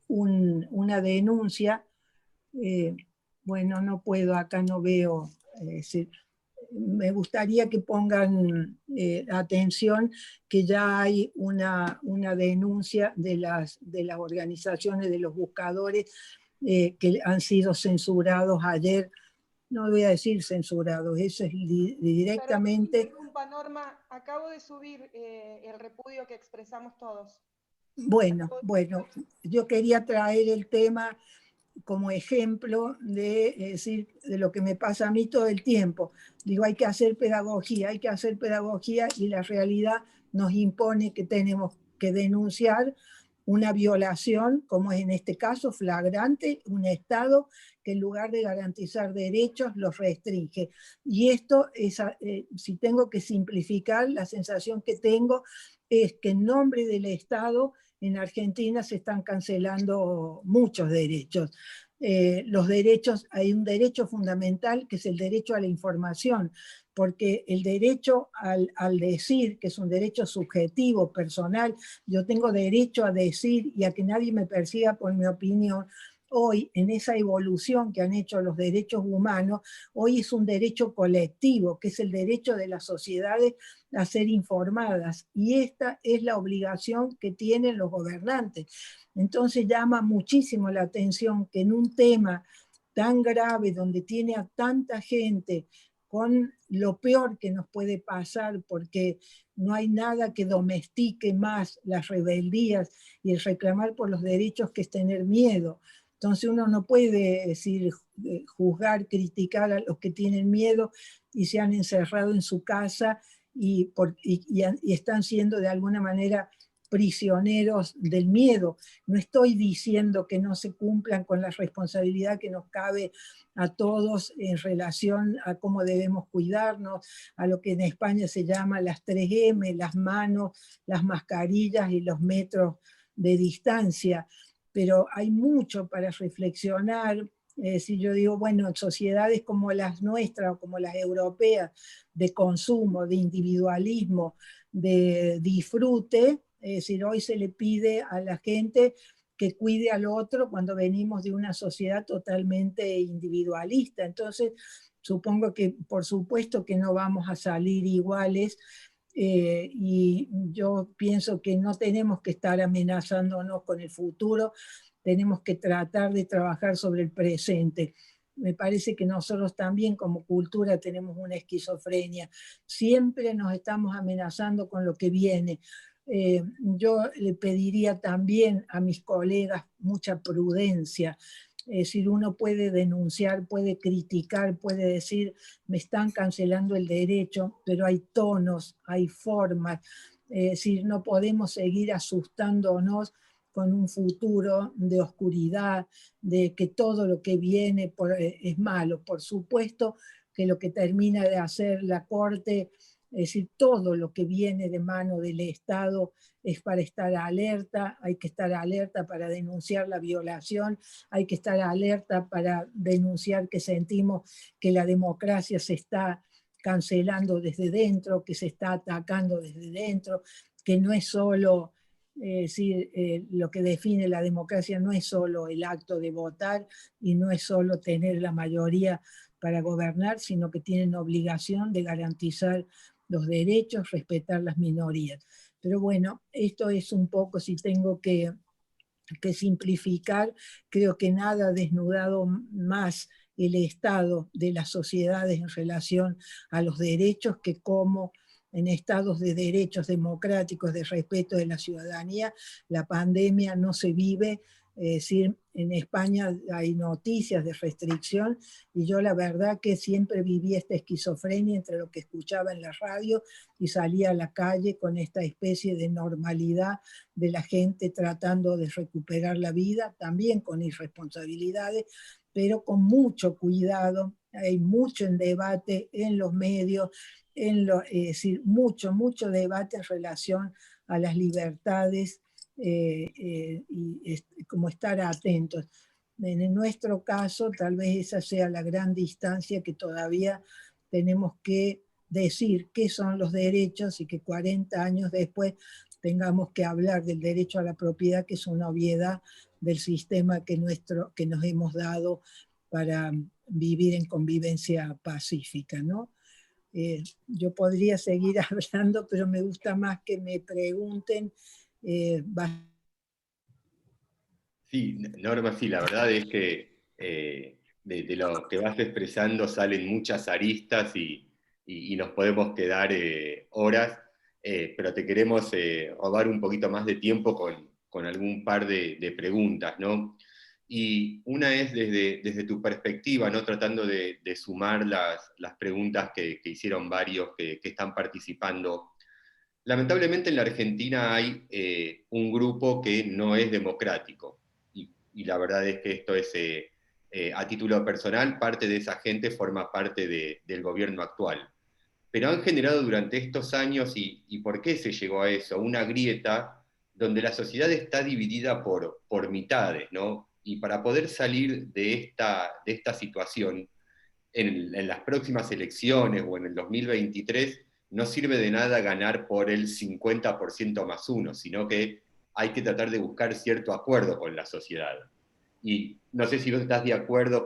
una denuncia. Bueno, no puedo, acá no veo. Me gustaría que pongan atención que ya hay una denuncia de las organizaciones de los buscadores que han sido censurados ayer no voy a decir censurados, eso es directamente... Disculpa, Norma, acabo de subir el repudio que expresamos todos. Bueno, yo quería traer el tema como ejemplo de, decir, de lo que me pasa a mí todo el tiempo. Digo, hay que hacer pedagogía y la realidad nos impone que tenemos que denunciar una violación, como es en este caso flagrante, un Estado que en lugar de garantizar derechos los restringe. Y esto, es, si tengo que simplificar, la sensación que tengo es que en nombre del Estado en Argentina se están cancelando muchos derechos. Los derechos, hay un derecho fundamental que es el derecho a la información, porque el derecho al decir, que es un derecho subjetivo, personal, yo tengo derecho a decir y a que nadie me persiga por mi opinión. Hoy, en esa evolución que han hecho los derechos humanos, hoy es un derecho colectivo, que es el derecho de las sociedades a ser informadas, y esta es la obligación que tienen los gobernantes. Entonces llama muchísimo la atención que en un tema tan grave, donde tiene a tanta gente con lo peor que nos puede pasar, porque no hay nada que domestique más las rebeldías y el reclamar por los derechos, que es tener miedo. Entonces uno no puede decir, juzgar, criticar a los que tienen miedo y se han encerrado en su casa y están siendo de alguna manera prisioneros del miedo. No estoy diciendo que no se cumplan con la responsabilidad que nos cabe a todos en relación a cómo debemos cuidarnos, a lo que en España se llama las 3M, las manos, las mascarillas y los metros de distancia. Pero hay mucho para reflexionar. Si yo digo, bueno, en sociedades como las nuestras o como las europeas, de consumo, de individualismo, de disfrute, es decir, hoy se le pide a la gente que cuide al otro cuando venimos de una sociedad totalmente individualista. Entonces, supongo que por supuesto que no vamos a salir iguales, y yo pienso que no tenemos que estar amenazándonos con el futuro, tenemos que tratar de trabajar sobre el presente. Me parece que nosotros también como cultura tenemos una esquizofrenia. Siempre nos estamos amenazando con lo que viene. Yo le pediría también a mis colegas mucha prudencia. Es decir, uno puede denunciar, puede criticar, puede decir, me están cancelando el derecho, pero hay tonos, hay formas. Es decir, no podemos seguir asustándonos con un futuro de oscuridad, de que todo lo que viene es malo. Por supuesto que lo que termina de hacer la Corte, es decir, todo lo que viene de mano del Estado es para estar alerta, hay que estar alerta para denunciar la violación, hay que estar alerta para denunciar que sentimos que la democracia se está cancelando desde dentro, que se está atacando desde dentro, que no es solo... decir, lo que define la democracia no es solo el acto de votar y no es solo tener la mayoría para gobernar, sino que tienen obligación de garantizar los derechos, respetar las minorías. Pero bueno, esto es un poco, si tengo que simplificar, creo que nada ha desnudado más el estado de las sociedades en relación a los derechos que como en estados de derechos democráticos, de respeto de la ciudadanía, la pandemia no se vive. Es decir, en España hay noticias de restricción y yo la verdad que siempre viví esta esquizofrenia entre lo que escuchaba en la radio y salía a la calle con esta especie de normalidad de la gente tratando de recuperar la vida, también con irresponsabilidades, pero con mucho cuidado. Hay mucho en debate en los medios, es decir, mucho debate en relación a las libertades, y como estar atentos. En nuestro caso, tal vez esa sea la gran distancia que todavía tenemos que decir qué son los derechos y que 40 años después tengamos que hablar del derecho a la propiedad, que es una obviedad del sistema que nos hemos dado para vivir en convivencia pacífica, ¿no? Yo podría seguir hablando, pero me gusta más que me pregunten. Sí, Norma, sí, la verdad es que de lo que vas expresando salen muchas aristas y nos podemos quedar horas, pero te queremos robar un poquito más de tiempo con algún par de preguntas, ¿no? Y una es desde tu perspectiva, ¿no? Tratando de sumar las preguntas que hicieron varios que están participando. Lamentablemente en la Argentina hay un grupo que no es democrático, y la verdad es que esto es, a título personal, parte de esa gente forma parte del gobierno actual. Pero han generado durante estos años, y ¿por qué se llegó a eso? Una grieta donde la sociedad está dividida por mitades, ¿no? Y para poder salir de esta situación, en las próximas elecciones o en el 2023, no sirve de nada ganar por el 50% más uno, sino que hay que tratar de buscar cierto acuerdo con la sociedad. Y no sé si vos estás de acuerdo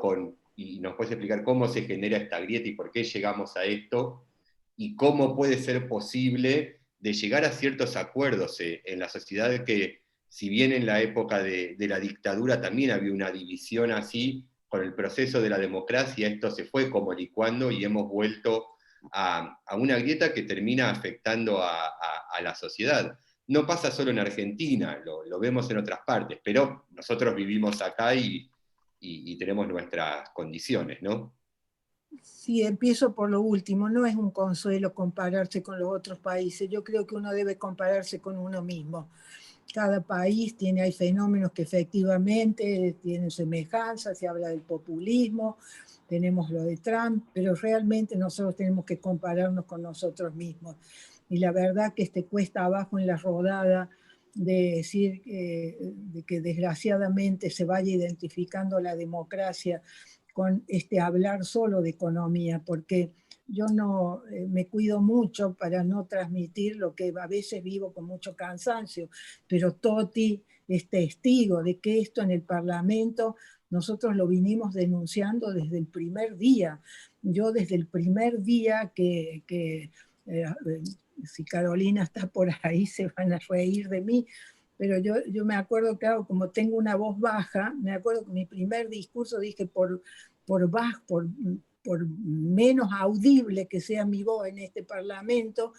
y nos puedes explicar cómo se genera esta grieta y por qué llegamos a esto, y cómo puede ser posible de llegar a ciertos acuerdos en la sociedad que, si bien en la época de la dictadura también había una división así, con el proceso de la democracia esto se fue como licuando y hemos vuelto a una grieta que termina afectando a la sociedad. No pasa solo en Argentina, lo vemos en otras partes, pero nosotros vivimos acá y tenemos nuestras condiciones, ¿no? Sí, empiezo por lo último. No es un consuelo compararse con los otros países. Yo creo que uno debe compararse con uno mismo. Cada país hay fenómenos que efectivamente tienen semejanzas, se habla del populismo, tenemos lo de Trump, pero realmente nosotros tenemos que compararnos con nosotros mismos. Y la verdad que cuesta abajo en la rodada de decir de que desgraciadamente se vaya identificando la democracia con hablar solo de economía, porque yo no me cuido mucho para no transmitir lo que a veces vivo con mucho cansancio, pero Toti es testigo de que esto en el Parlamento nosotros lo vinimos denunciando desde el primer día. Yo desde el primer día si Carolina está por ahí se van a reír de mí, pero yo me acuerdo, claro, como tengo una voz baja, me acuerdo que mi primer discurso dije por menos audible que sea mi voz en este Parlamento,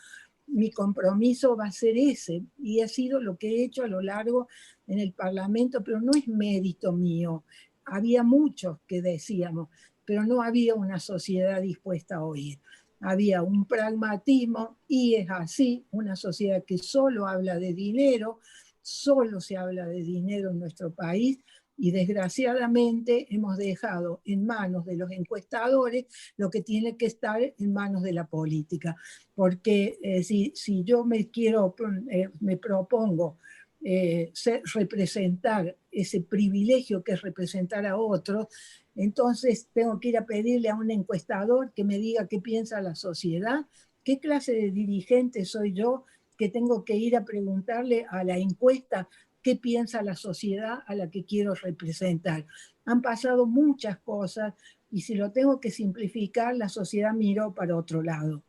mi compromiso va a ser ese, y ha sido lo que he hecho a lo largo en el Parlamento, pero no es mérito mío. Había muchos que decíamos, pero no había una sociedad dispuesta a oír. Había un pragmatismo, y es así, una sociedad que solo habla de dinero, solo se habla de dinero en nuestro país, y desgraciadamente hemos dejado en manos de los encuestadores lo que tiene que estar en manos de la política. Porque si yo me propongo representar ese privilegio que es representar a otros, entonces tengo que ir a pedirle a un encuestador que me diga qué piensa la sociedad, qué clase de dirigente soy yo, que tengo que ir a preguntarle a la encuesta qué piensa la sociedad a la que quiero representar. Han pasado muchas cosas, y si lo tengo que simplificar, la sociedad miró para otro lado.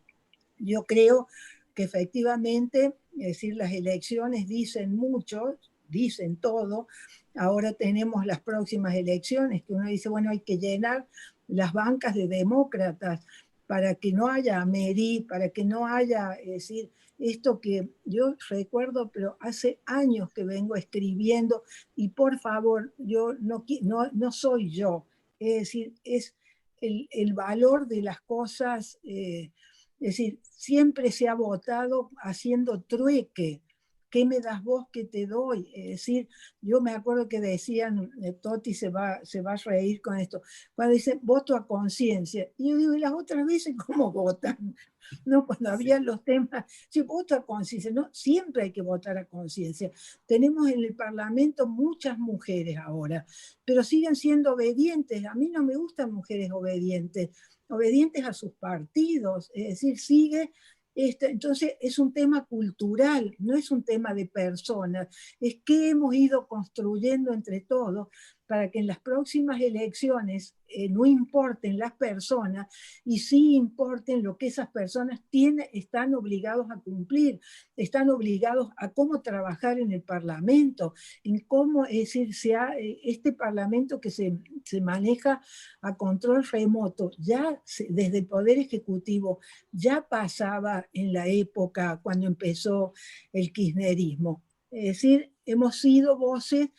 Yo creo que efectivamente, es decir, las elecciones dicen mucho, dicen todo. Ahora tenemos las próximas elecciones, que uno dice, bueno, hay que llenar las bancas de demócratas para que no haya amerí, para que no haya, es decir, esto que yo recuerdo, pero hace años que vengo escribiendo, y por favor, yo no soy yo, es decir, es el valor de las cosas, es decir, siempre se ha votado haciendo trueque. ¿Qué me das vos que te doy? Es decir, yo me acuerdo que decían, Toti se va a reír con esto, cuando dicen voto a conciencia. Y yo digo, ¿y las otras veces cómo votan? No, cuando había los temas, sí, voto a conciencia, no, siempre hay que votar a conciencia. Tenemos en el Parlamento muchas mujeres ahora, pero siguen siendo obedientes. A mí no me gustan mujeres obedientes a sus partidos, es decir, entonces es un tema cultural, no es un tema de personas, es que hemos ido construyendo entre todos, para que en las próximas elecciones no importen las personas y sí importen lo que esas personas están obligados a cumplir, están obligados a cómo trabajar en el Parlamento, en cómo, es decir, este Parlamento que se maneja a control remoto, ya desde el Poder Ejecutivo, ya pasaba en la época cuando empezó el kirchnerismo. Es decir, hemos sido voces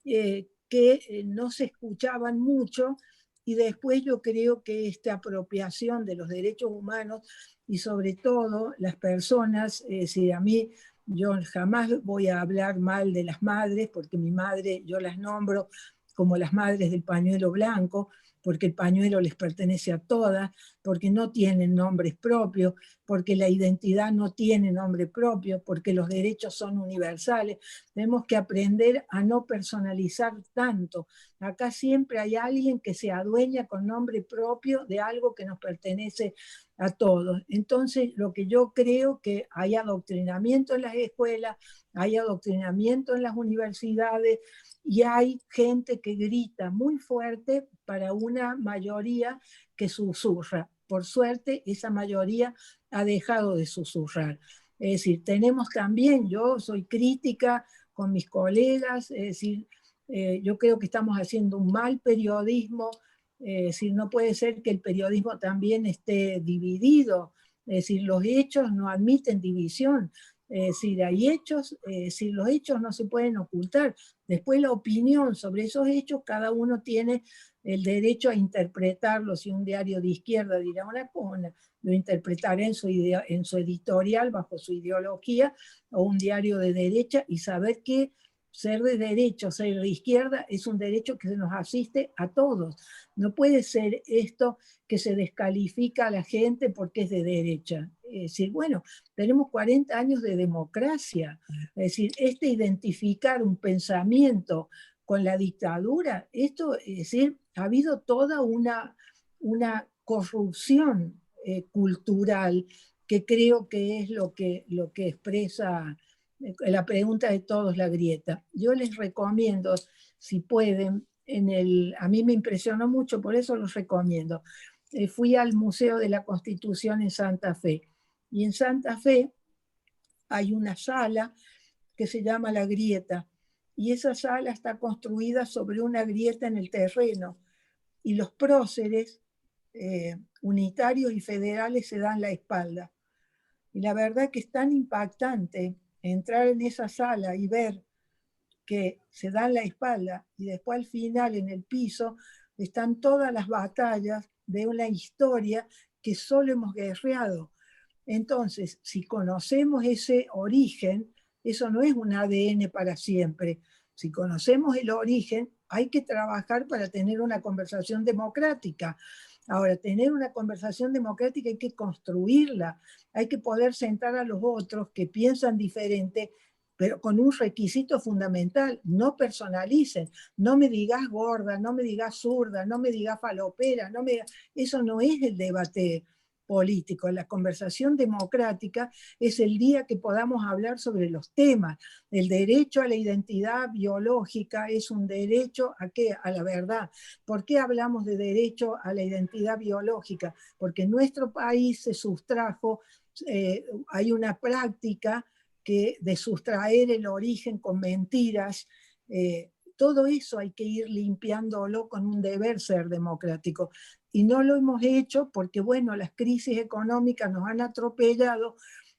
que no se escuchaban mucho, y después yo creo que esta apropiación de los derechos humanos y sobre todo las personas, a mí, yo jamás voy a hablar mal de las madres, porque mi madre yo las nombro como las madres del pañuelo blanco, porque el pañuelo les pertenece a todas, porque no tienen nombres propios, porque la identidad no tiene nombre propio, porque los derechos son universales. Tenemos que aprender a no personalizar tanto. Acá siempre hay alguien que se adueña con nombre propio de algo que nos pertenece a todos. Entonces, lo que yo creo que hay adoctrinamiento en las escuelas, hay adoctrinamiento en las universidades, y hay gente que grita muy fuerte para una mayoría que susurra. Por suerte, esa mayoría ha dejado de susurrar. Es decir, tenemos también, yo soy crítica con mis colegas, es decir, yo creo que estamos haciendo un mal periodismo, es decir, no puede ser que el periodismo también esté dividido, es decir, los hechos no admiten división. Es decir, hay hechos, si los hechos no se pueden ocultar. Después la opinión sobre esos hechos, cada uno tiene el derecho a interpretarlo. Si un diario de izquierda dirá una cosa, lo interpretará en su editorial, bajo su ideología, o un diario de derecha, y saber que ser de derecha o ser de izquierda es un derecho que se nos asiste a todos. No puede ser esto que se descalifica a la gente porque es de derecha. Es decir, bueno, tenemos 40 años de democracia. Es decir, identificar un pensamiento con la dictadura, esto, es decir, ha habido toda una corrupción cultural, que creo que es lo que expresa la pregunta de todos, la grieta. Yo les recomiendo, si pueden, a mí me impresionó mucho, por eso los recomiendo. Fui al Museo de la Constitución en Santa Fe, y en Santa Fe hay una sala que se llama La Grieta, y esa sala está construida sobre una grieta en el terreno, y los próceres unitarios y federales se dan la espalda. Y la verdad que es tan impactante entrar en esa sala y ver que se dan la espalda, y después al final en el piso están todas las batallas de una historia que solo hemos guerreado. Entonces, si conocemos ese origen, eso no es un ADN para siempre. Si conocemos el origen, hay que trabajar para tener una conversación democrática. Ahora, tener una conversación democrática hay que construirla, hay que poder sentar a los otros que piensan diferente, pero con un requisito fundamental: no personalicen, no me digas gorda, no me digas zurda, no me digas falopera, eso no es el debate político. La conversación democrática es el día que podamos hablar sobre los temas. El derecho a la identidad biológica es un derecho ¿a qué? A la verdad. ¿Por qué hablamos de derecho a la identidad biológica? Porque en nuestro país se sustrajo, hay una práctica de sustraer el origen con mentiras. Todo eso hay que ir limpiándolo con un deber ser democrático. Y no lo hemos hecho porque, bueno, las crisis económicas nos han atropellado,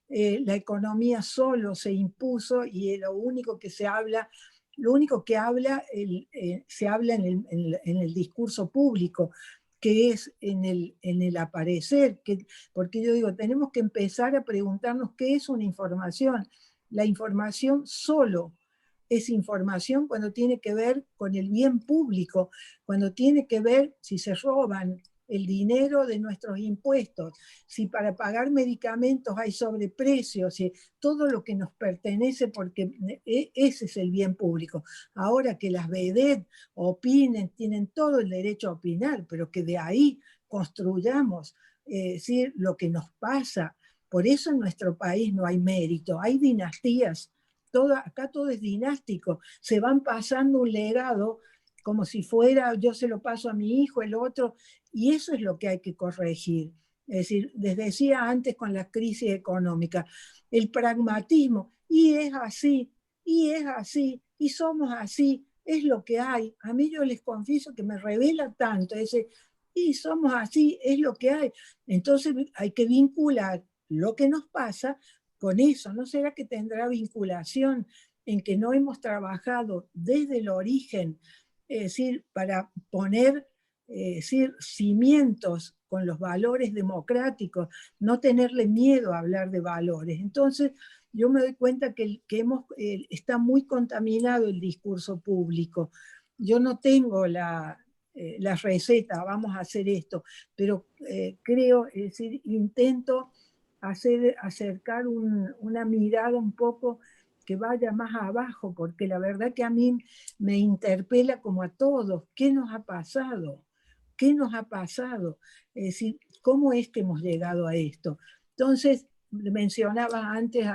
la economía solo se impuso, y lo único que se habla, se habla en el discurso público, que es en el aparecer, porque yo digo, tenemos que empezar a preguntarnos qué es una información. La información solo es información cuando tiene que ver con el bien público, cuando tiene que ver si se roban el dinero de nuestros impuestos, si para pagar medicamentos hay sobreprecios, si todo lo que nos pertenece, porque ese es el bien público. Ahora, que las vedettes opinen, tienen todo el derecho a opinar, pero que de ahí construyamos decir, lo que nos pasa. Por eso en nuestro país no hay mérito, hay dinastías. Acá todo es dinástico, se van pasando un legado como si fuera, yo se lo paso a mi hijo, el otro, y eso es lo que hay que corregir. Es decir, les decía antes con la crisis económica, el pragmatismo, y es así, y es así, y somos así, es lo que hay. A mí yo les confieso que me revela tanto ese, y somos así, es lo que hay. Entonces hay que vincular lo que nos pasa con eso. ¿No será que tendrá vinculación en que no hemos trabajado desde el origen, es decir, para poner decir, cimientos con los valores democráticos, no tenerle miedo a hablar de valores? Entonces, yo me doy cuenta que está muy contaminado el discurso público. Yo no tengo la receta, vamos a hacer esto, pero creo, es decir, intento acercar una mirada un poco que vaya más abajo, porque la verdad que a mí me interpela como a todos. ¿Qué nos ha pasado? ¿Qué nos ha pasado? Es decir, ¿cómo es que hemos llegado a esto? Entonces, mencionaba antes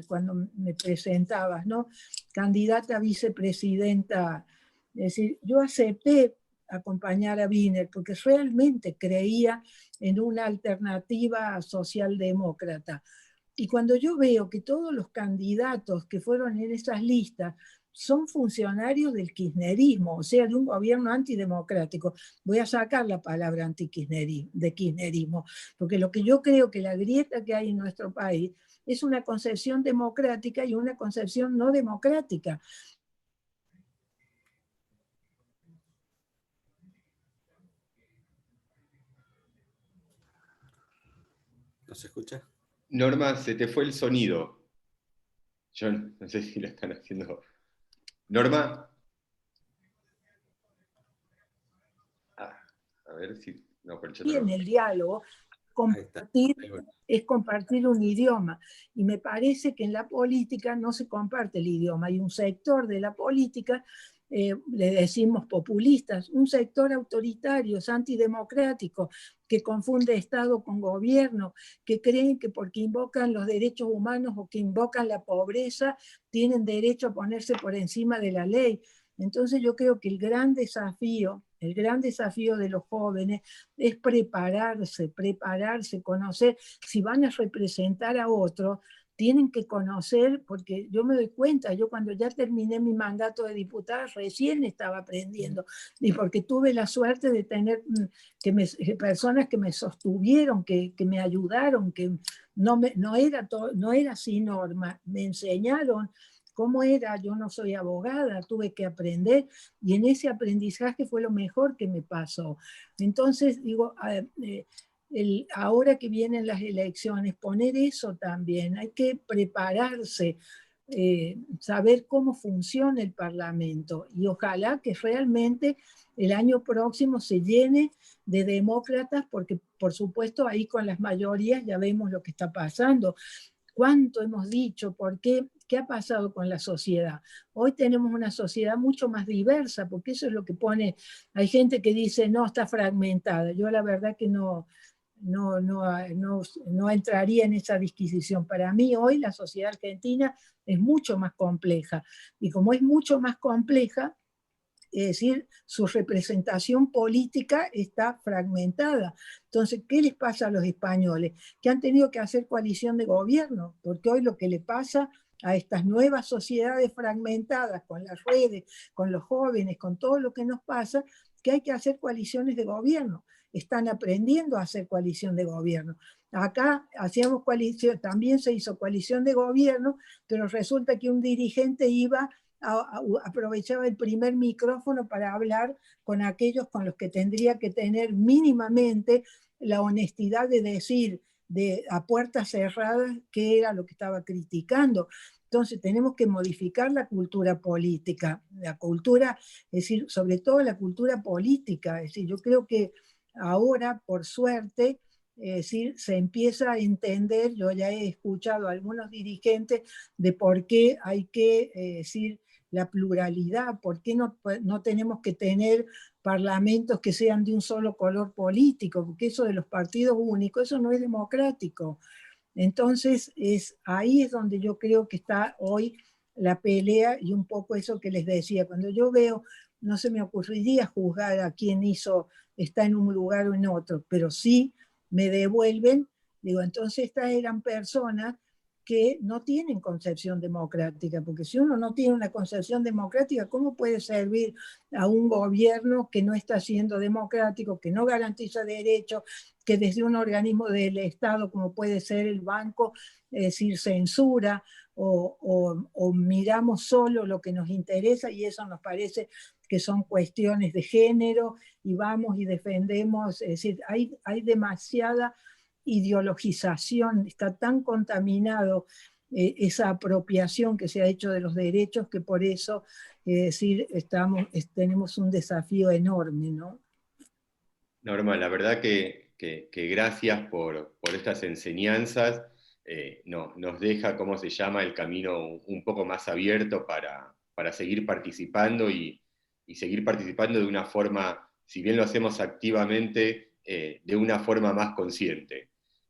cuando me presentabas, ¿no? Candidata a vicepresidenta. Es decir, yo acepté acompañar a Wiener porque realmente creía en una alternativa socialdemócrata. Y cuando yo veo que todos los candidatos que fueron en esas listas son funcionarios del kirchnerismo, o sea, de un gobierno antidemocrático, voy a sacar la palabra de kirchnerismo, porque lo que yo creo que la grieta que hay en nuestro país es una concepción democrática y una concepción no democrática. ¿No se escucha? Norma, se te fue el sonido. Yo no sé si lo están haciendo. Norma. A ver si... No, por el chat Y en no. el diálogo, es compartir un idioma. Y me parece que en la política no se comparte el idioma. Hay un sector de la política, le decimos populistas, un sector autoritario, antidemocrático, que confunde Estado con gobierno, que creen que porque invocan los derechos humanos o que invocan la pobreza, tienen derecho a ponerse por encima de la ley. Entonces yo creo que el gran desafío de los jóvenes es prepararse, conocer. Si van a representar a otros, tienen que conocer, porque yo me doy cuenta, yo cuando ya terminé mi mandato de diputada recién estaba aprendiendo, y porque tuve la suerte de tener personas que me sostuvieron, que me ayudaron, que no era así, Norma, me enseñaron cómo era. Yo no soy abogada, tuve que aprender, y en ese aprendizaje fue lo mejor que me pasó. Entonces, digo, ahora que vienen las elecciones, poner eso también, hay que prepararse, saber cómo funciona el Parlamento, y ojalá que realmente el año próximo se llene de demócratas, porque por supuesto ahí con las mayorías ya vemos lo que está pasando. ¿Cuánto hemos dicho? ¿Por qué? ¿Qué ha pasado con la sociedad? Hoy tenemos una sociedad mucho más diversa, porque eso es lo que pone. Hay gente que dice, no, está fragmentada. Yo la verdad que no entraría en esa disquisición. Para mí hoy la sociedad argentina es mucho más compleja. Y como es mucho más compleja, es decir, su representación política está fragmentada. Entonces, ¿qué les pasa a los españoles? Que han tenido que hacer coalición de gobierno, porque hoy lo que le pasa a estas nuevas sociedades fragmentadas, con las redes, con los jóvenes, con todo lo que nos pasa, que hay que hacer coaliciones de gobierno. Están aprendiendo a hacer coalición de gobierno. Acá hacíamos coalición, también se hizo coalición de gobierno, pero resulta que un dirigente aprovechaba el primer micrófono para hablar con aquellos con los que tendría que tener mínimamente la honestidad de decir a puertas cerradas qué era lo que estaba criticando. Entonces tenemos que modificar la cultura política, la cultura, es decir, sobre todo la cultura política. Es decir, yo creo que ahora, por suerte, es decir, se empieza a entender. Yo ya he escuchado a algunos dirigentes de por qué hay que decir la pluralidad, por qué no tenemos que tener parlamentos que sean de un solo color político, porque eso de los partidos únicos, eso no es democrático. Entonces, ahí es donde yo creo que está hoy la pelea, y un poco eso que les decía. Cuando yo veo no se me ocurriría juzgar a quien está en un lugar o en otro, pero sí me devuelven, digo, entonces estas eran personas que no tienen concepción democrática, porque si uno no tiene una concepción democrática, ¿cómo puede servir a un gobierno que no está siendo democrático, que no garantiza derechos, que desde un organismo del Estado, como puede ser el banco, es decir, censura, o miramos solo lo que nos interesa, y eso nos parece que son cuestiones de género, y vamos y defendemos, es decir, hay demasiada ideologización, está tan contaminado esa apropiación que se ha hecho de los derechos, que por eso, decir, tenemos un desafío enorme, ¿no? Norma, la verdad que gracias por estas enseñanzas. Nos deja, ¿cómo se llama?, el camino un poco más abierto para seguir participando y seguir participando de una forma, si bien lo hacemos activamente, de una forma más consciente.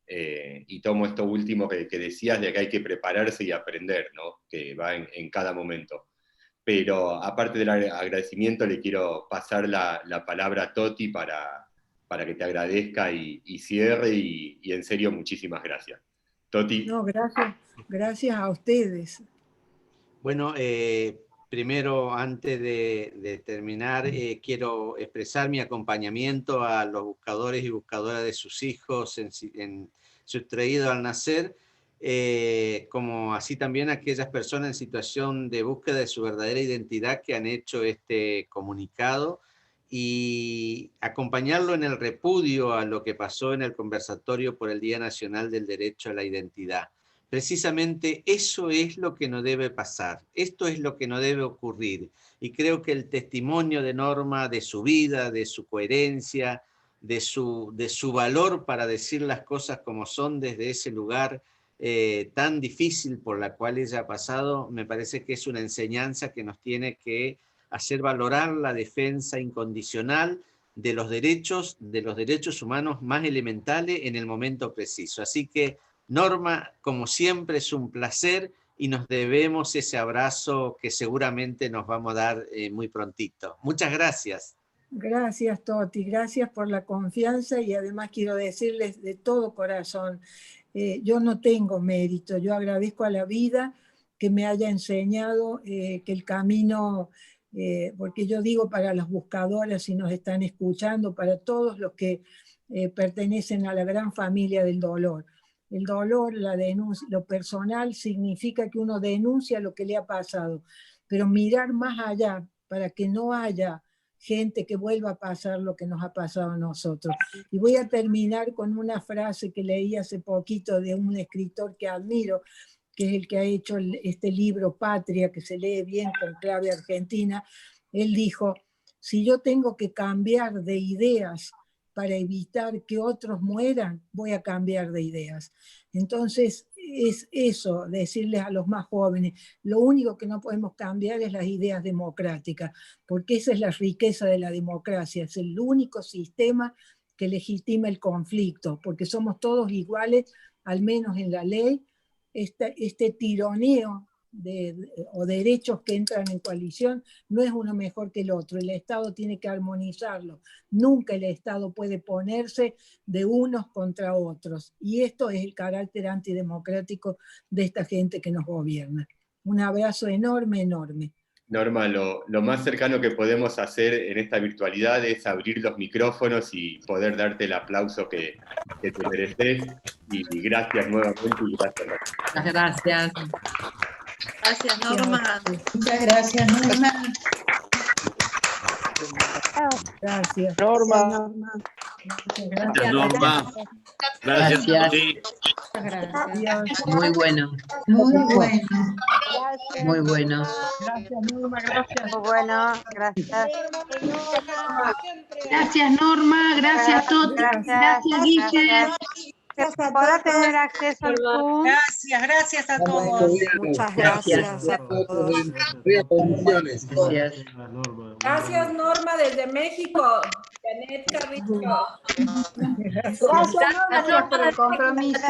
Y tomo esto último que decías, de que hay que prepararse y aprender, ¿no?, que va en cada momento. Pero aparte del agradecimiento, le quiero pasar la palabra a Toti para que te agradezca y cierre, y en serio, muchísimas gracias. Toti. No, gracias a ustedes. Bueno, primero, antes de terminar, quiero expresar mi acompañamiento a los buscadores y buscadoras de sus hijos sustraídos al nacer, como así también a aquellas personas en situación de búsqueda de su verdadera identidad que han hecho este comunicado, y acompañarlo en el repudio a lo que pasó en el conversatorio por el Día Nacional del Derecho a la Identidad. Precisamente eso es lo que no debe pasar, esto es lo que no debe ocurrir, y creo que el testimonio de Norma, de su vida, de su coherencia, de su valor para decir las cosas como son desde ese lugar tan difícil por la cual ella ha pasado, me parece que es una enseñanza que nos tiene que hacer valorar la defensa incondicional de los derechos humanos más elementales en el momento preciso. Así que, Norma, como siempre, es un placer, y nos debemos ese abrazo que seguramente nos vamos a dar muy prontito. Muchas gracias. Gracias, Toti, gracias por la confianza, y además quiero decirles de todo corazón, yo no tengo mérito, yo agradezco a la vida que me haya enseñado que el camino, porque yo digo para las buscadoras, si nos están escuchando, para todos los que pertenecen a la gran familia del dolor. El dolor, la denuncia, lo personal significa que uno denuncia lo que le ha pasado, pero mirar más allá para que no haya gente que vuelva a pasar lo que nos ha pasado a nosotros. Y voy a terminar con una frase que leí hace poquito de un escritor que admiro, que es el que ha hecho este libro Patria, que se lee bien con clave argentina. Él dijo: si yo tengo que cambiar de ideas para evitar que otros mueran, voy a cambiar de ideas. Entonces, es eso, decirles a los más jóvenes, lo único que no podemos cambiar es las ideas democráticas, porque esa es la riqueza de la democracia, es el único sistema que legitima el conflicto, porque somos todos iguales, al menos en la ley. Este tironeo o derechos que entran en coalición no es uno mejor que el otro, el Estado tiene que armonizarlo, nunca el Estado puede ponerse de unos contra otros, y esto es el carácter antidemocrático de esta gente que nos gobierna. Un abrazo enorme, enorme. Norma, lo más cercano que podemos hacer en esta virtualidad es abrir los micrófonos y poder darte el aplauso que te mereces, y gracias nuevamente, y gracias. Muchas gracias. Gracias, Norma. Muchas gracias, Norma. Gracias. Norma. Gracias, Norma. Gracias. Sí. Gracias. Muy bueno. Muy bueno. Muy bueno. Gracias, Norma, gracias. Muy bueno, gracias. Gracias, Norma. Gracias, Toti. Gracias, Guille. ¿Podrá tener acceso al Zoom? Gracias a todos. Muchas gracias a todos. Gracias, Norma, desde México. Janet Carrillo. Gracias, Gracias por el compromiso.